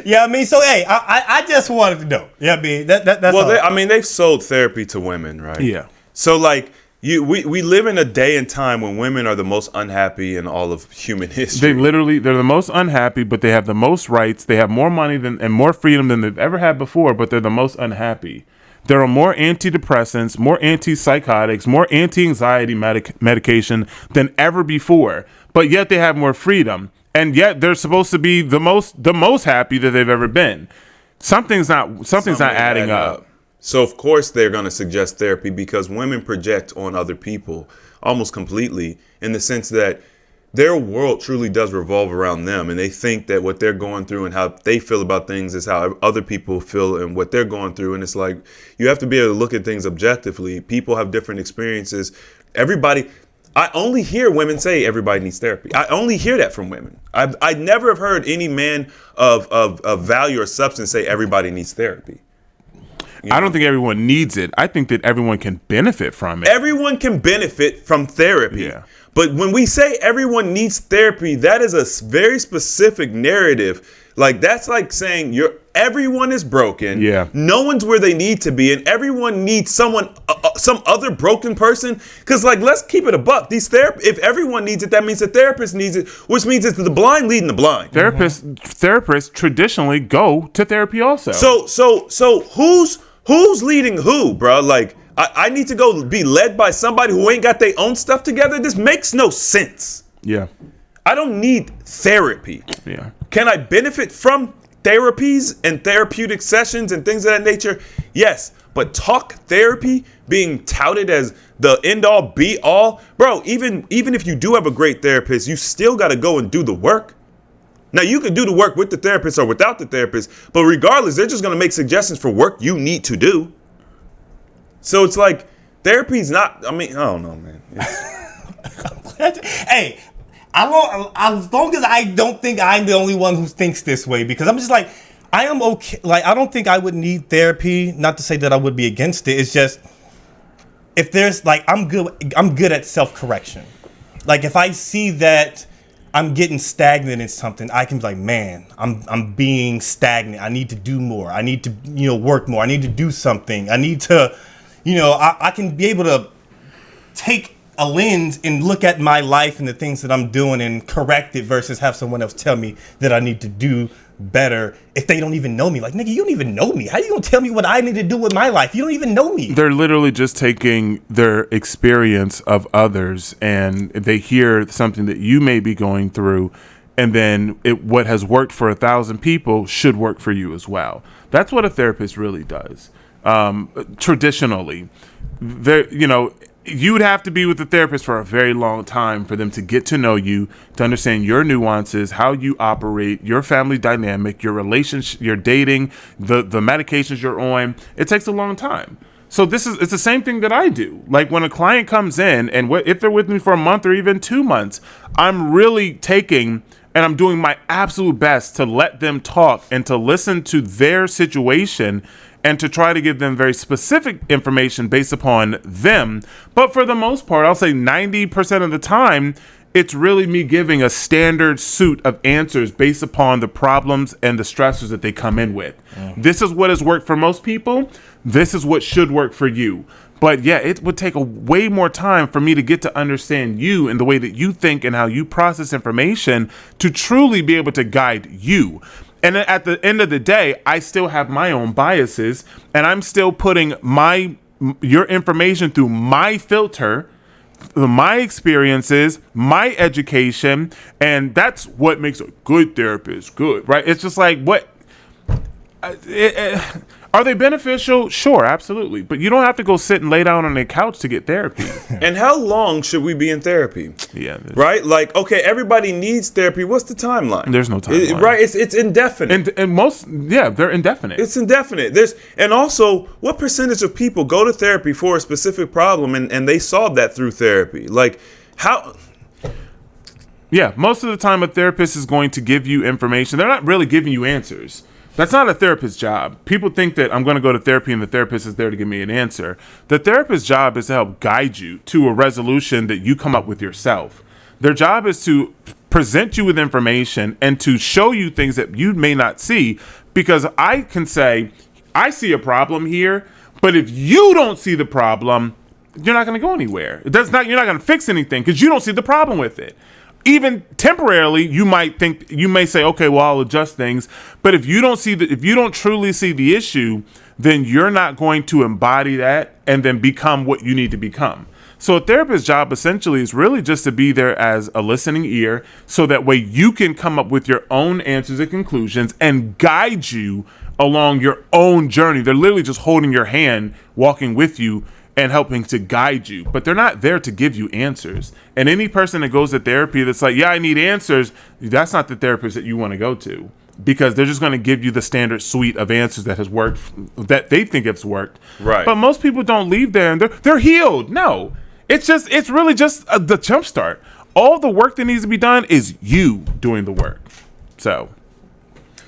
Yeah, I mean, so hey, I just wanted to know. Yeah, I mean, that's all. They've sold therapy to women, right? Yeah. So like we live in a day and time when women are the most unhappy in all of human history. They're the most unhappy, but they have the most rights. They have more money and more freedom than they've ever had before, but they're the most unhappy. There are more antidepressants, more antipsychotics, more anti-anxiety medication than ever before, but yet they have more freedom. And yet they're supposed to be the most happy that they've ever been. Something's not adding up. So of course they're going to suggest therapy because women project on other people almost completely, in the sense that their world truly does revolve around them, and they think that what they're going through and how they feel about things is how other people feel and what they're going through. And it's like, you have to be able to look at things objectively. People have different experiences. I only hear women say everybody needs therapy. I only hear that from women. I never have heard any man of value or substance say everybody needs therapy. I don't think everyone needs it. I think that everyone can benefit from it. Everyone can benefit from therapy. Yeah. But when we say everyone needs therapy, that is a very specific narrative. Like, that's like saying everyone is broken. Yeah. No one's where they need to be, and everyone needs someone, some other broken person. Because, like, let's keep it a buck. If everyone needs it, that means the therapist needs it, which means it's the blind leading the blind. Therapists traditionally go to therapy also. So who's leading who, bro? Like, I need to go be led by somebody who ain't got their own stuff together. This makes no sense. Yeah. I don't need therapy. Yeah. Can I benefit from therapies and therapeutic sessions and things of that nature? Yes. But talk therapy being touted as the end all be all, bro, even if you do have a great therapist, you still got to go and do the work. Now, you can do the work with the therapist or without the therapist, but regardless, they're just going to make suggestions for work you need to do. So it's like, therapy's not, I don't know, man. Hey, as long as I don't think I'm the only one who thinks this way, because I'm just like, I am okay. Like, I don't think I would need therapy. Not to say that I would be against it. It's just, if there's like, I'm good at self-correction. Like, if I see that I'm getting stagnant in something, I can be like, man, I'm being stagnant. I need to do more. I need to, work more. I need to do something. I need to, I can be able to take a lens and look at my life and the things that I'm doing and correct it versus have someone else tell me that I need to do better if they don't even know me. Like, nigga, you don't even know me. How you gonna tell me what I need to do with my life? You don't even know me. They're literally just taking their experience of others, and they hear something that you may be going through, and then what has worked for 1,000 people should work for you as well. That's what a therapist really does. Traditionally, you would have to be with the therapist for a very long time for them to get to know you, to understand your nuances, how you operate, your family dynamic, your relationship, your dating, the medications you're on. It takes a long time. So it's the same thing that I do. Like, when a client comes in, and if they're with me for a month or even 2 months, I'm really taking and I'm doing my absolute best to let them talk and to listen to their situation and to try to give them very specific information based upon them. But for the most part, I'll say 90% of the time, it's really me giving a standard suit of answers based upon the problems and the stressors that they come in with. This is what has worked for most people. This is what should work for you. But yeah, it would take a way more time for me to get to understand you and the way that you think and how you process information to truly be able to guide you. And then at the end of the day, I still have my own biases, and I'm still putting your information through my filter, my experiences, my education, and that's what makes a good therapist good, right? It's just like, are they beneficial? Sure, absolutely. But you don't have to go sit and lay down on a couch to get therapy. And how long should we be in therapy? Yeah. Right? Like, okay, everybody needs therapy. What's the timeline? There's no timeline. Right? It's indefinite. And they're indefinite. It's indefinite. And also, what percentage of people go to therapy for a specific problem and they solve that through therapy? Like, how... Yeah, most of the time a therapist is going to give you information. They're not really giving you answers. That's not a therapist's job. People think that I'm going to go to therapy and the therapist is there to give me an answer. The therapist's job is to help guide you to a resolution that you come up with yourself. Their job is to present you with information and to show you things that you may not see, because I can say, I see a problem here, but if you don't see the problem, you're not going to go anywhere. You're not going to fix anything because you don't see the problem with it. Even temporarily, you may say, okay, well, I'll adjust things. But if you don't truly see the issue, then you're not going to embody that and then become what you need to become. So a therapist's job essentially is really just to be there as a listening ear, so that way you can come up with your own answers and conclusions and guide you along your own journey. They're literally just holding your hand, walking with you, and helping to guide you, but they're not there to give you answers. And any person that goes to therapy that's like, yeah, I need answers, that's not the therapist that you want to go to, because they're just going to give you the standard suite of answers that has worked, that they think it's worked. Right. But most people don't leave there and they're healed. No, it's really just the jump start. All the work that needs to be done is you doing the work. So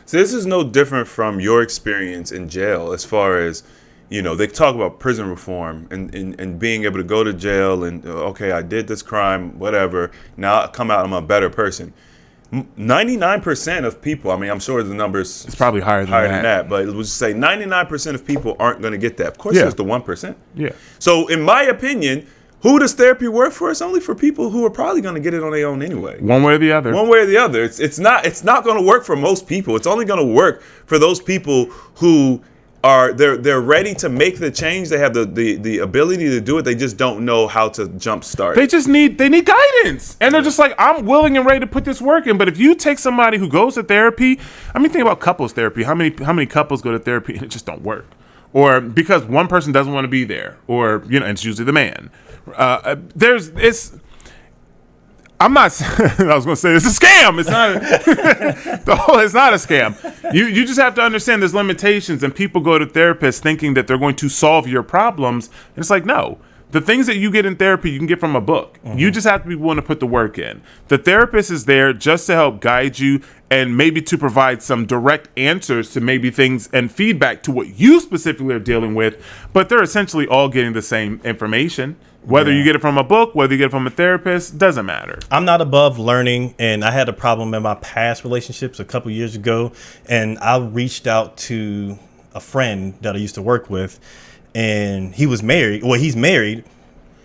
this is no different from your experience in jail, as far as, they talk about prison reform and being able to go to jail and, okay, I did this crime, whatever. Now I come out, I'm a better person. 99% of people, I mean, I'm sure the numbers It's probably higher than that. but it would say 99% of people aren't going to get that. Of course, Yeah. there's the 1%. Yeah. So in my opinion, who does therapy work for? It's only for people who are probably going to get it on their own anyway. One way or the other. One way or the other. It's not going to work for most people. It's only going to work for those people who are they're ready to make the change. They have the ability to do it. They just don't know how to jumpstart. They need guidance, and they're just like, I'm willing and ready to put this work in. But if you take somebody who goes to therapy, I mean, think about couples therapy. How many couples go to therapy and it just don't work, or because one person doesn't want to be there, or it's usually the man. I'm not. I was going to say it's a scam. It's not. It's not a scam. You just have to understand there's limitations, and people go to therapists thinking that they're going to solve your problems, and it's like, no. The things that you get in therapy, you can get from a book. Mm-hmm. You just have to be willing to put the work in. The therapist is there just to help guide you and maybe to provide some direct answers to maybe things and feedback to what you specifically are dealing with. But they're essentially all getting the same information. Whether you get it from a book, whether you get it from a therapist, doesn't matter. I'm not above learning, and I had a problem in my past relationships a couple years ago, and I reached out to a friend that I used to work with, and he was married. Well, he's married,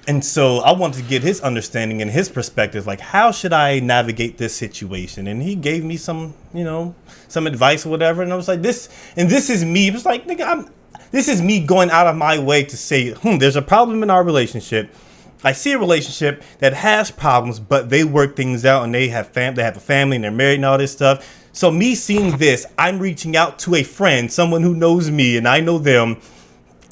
and so I wanted to get his understanding and his perspective, like, how should I navigate this situation? And he gave me some advice or whatever, and I was like, this is me. It was like, nigga, this is me going out of my way to say, there's a problem in our relationship. I see a relationship that has problems, but they work things out, and they have a family, and they're married and all this stuff. So me seeing this, I'm reaching out to a friend, someone who knows me and I know them,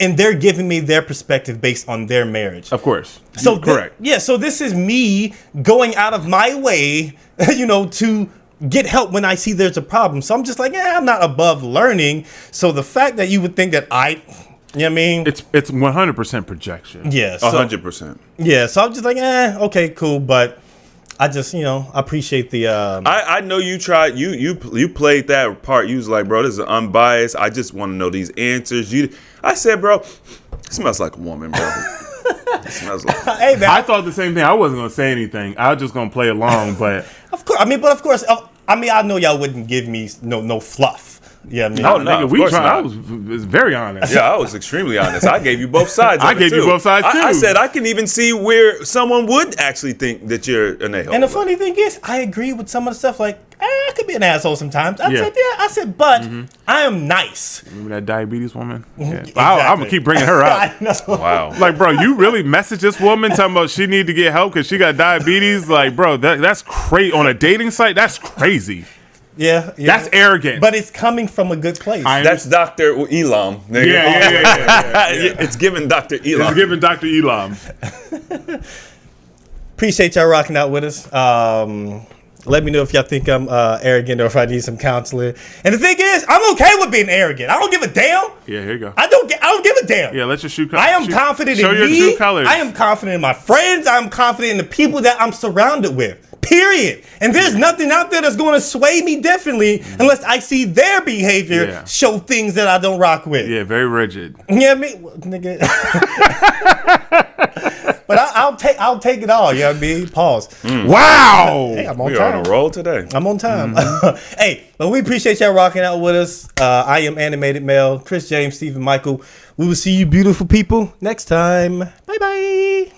and they're giving me their perspective based on their marriage. Of course. So correct. So this is me going out of my way, to get help when I see there's a problem. So I'm just like, I'm not above learning. So the fact that you would think that you know what I mean? It's 100% projection. Yeah. So, 100%. Yeah. So I'm just like, okay, cool. But I just, appreciate the. I know you tried. You played that part. You was like, bro, this is unbiased. I just want to know these answers. I said, bro, it smells like a woman, bro. It smells like. Hey, man. I thought the same thing. I wasn't gonna say anything. I was just gonna play along. But of course, I know y'all wouldn't give me no fluff. Yeah, no, nigga, I was very honest. Yeah, I was extremely honest. I gave you both sides. I gave you both sides too. I said I can even see where someone would actually think that you're an a-hole. And the funny thing is, I agree with some of the stuff. Like, I could be an asshole sometimes. I said, but I am nice. Remember that diabetes woman? Yeah. Exactly. I'm gonna keep bringing her up. I know. Wow. Like, bro, you really message this woman talking about she need to get help because she got diabetes? Like, bro, that's crazy. On a dating site, that's crazy. Yeah. That's arrogant. But it's coming from a good place. That's Dr. Elam. Nigga. Yeah. It's giving Dr. Elam. It's giving Dr. Elam. Appreciate y'all rocking out with us. Let me know if y'all think I'm arrogant or if I need some counseling. And the thing is, I'm okay with being arrogant. I don't give a damn. Yeah, here you go. I don't give a damn. Yeah, let your shoe I am confident in me. Show your true colors. I am confident in my friends. I'm confident in the people that I'm surrounded with. Period. And there's nothing out there that's going to sway me differently unless I see their behavior show things that I don't rock with. Yeah, very rigid. You know what I mean? Nigga. But I'll take it all. You know what I mean? Pause. Wow. Hey, I'm on We time. are on a roll today. I'm on time. Hey, but we appreciate y'all rocking out with us. I am Animated Mel, Chris James, Stephen Michael. We will see you beautiful people next time. Bye-bye.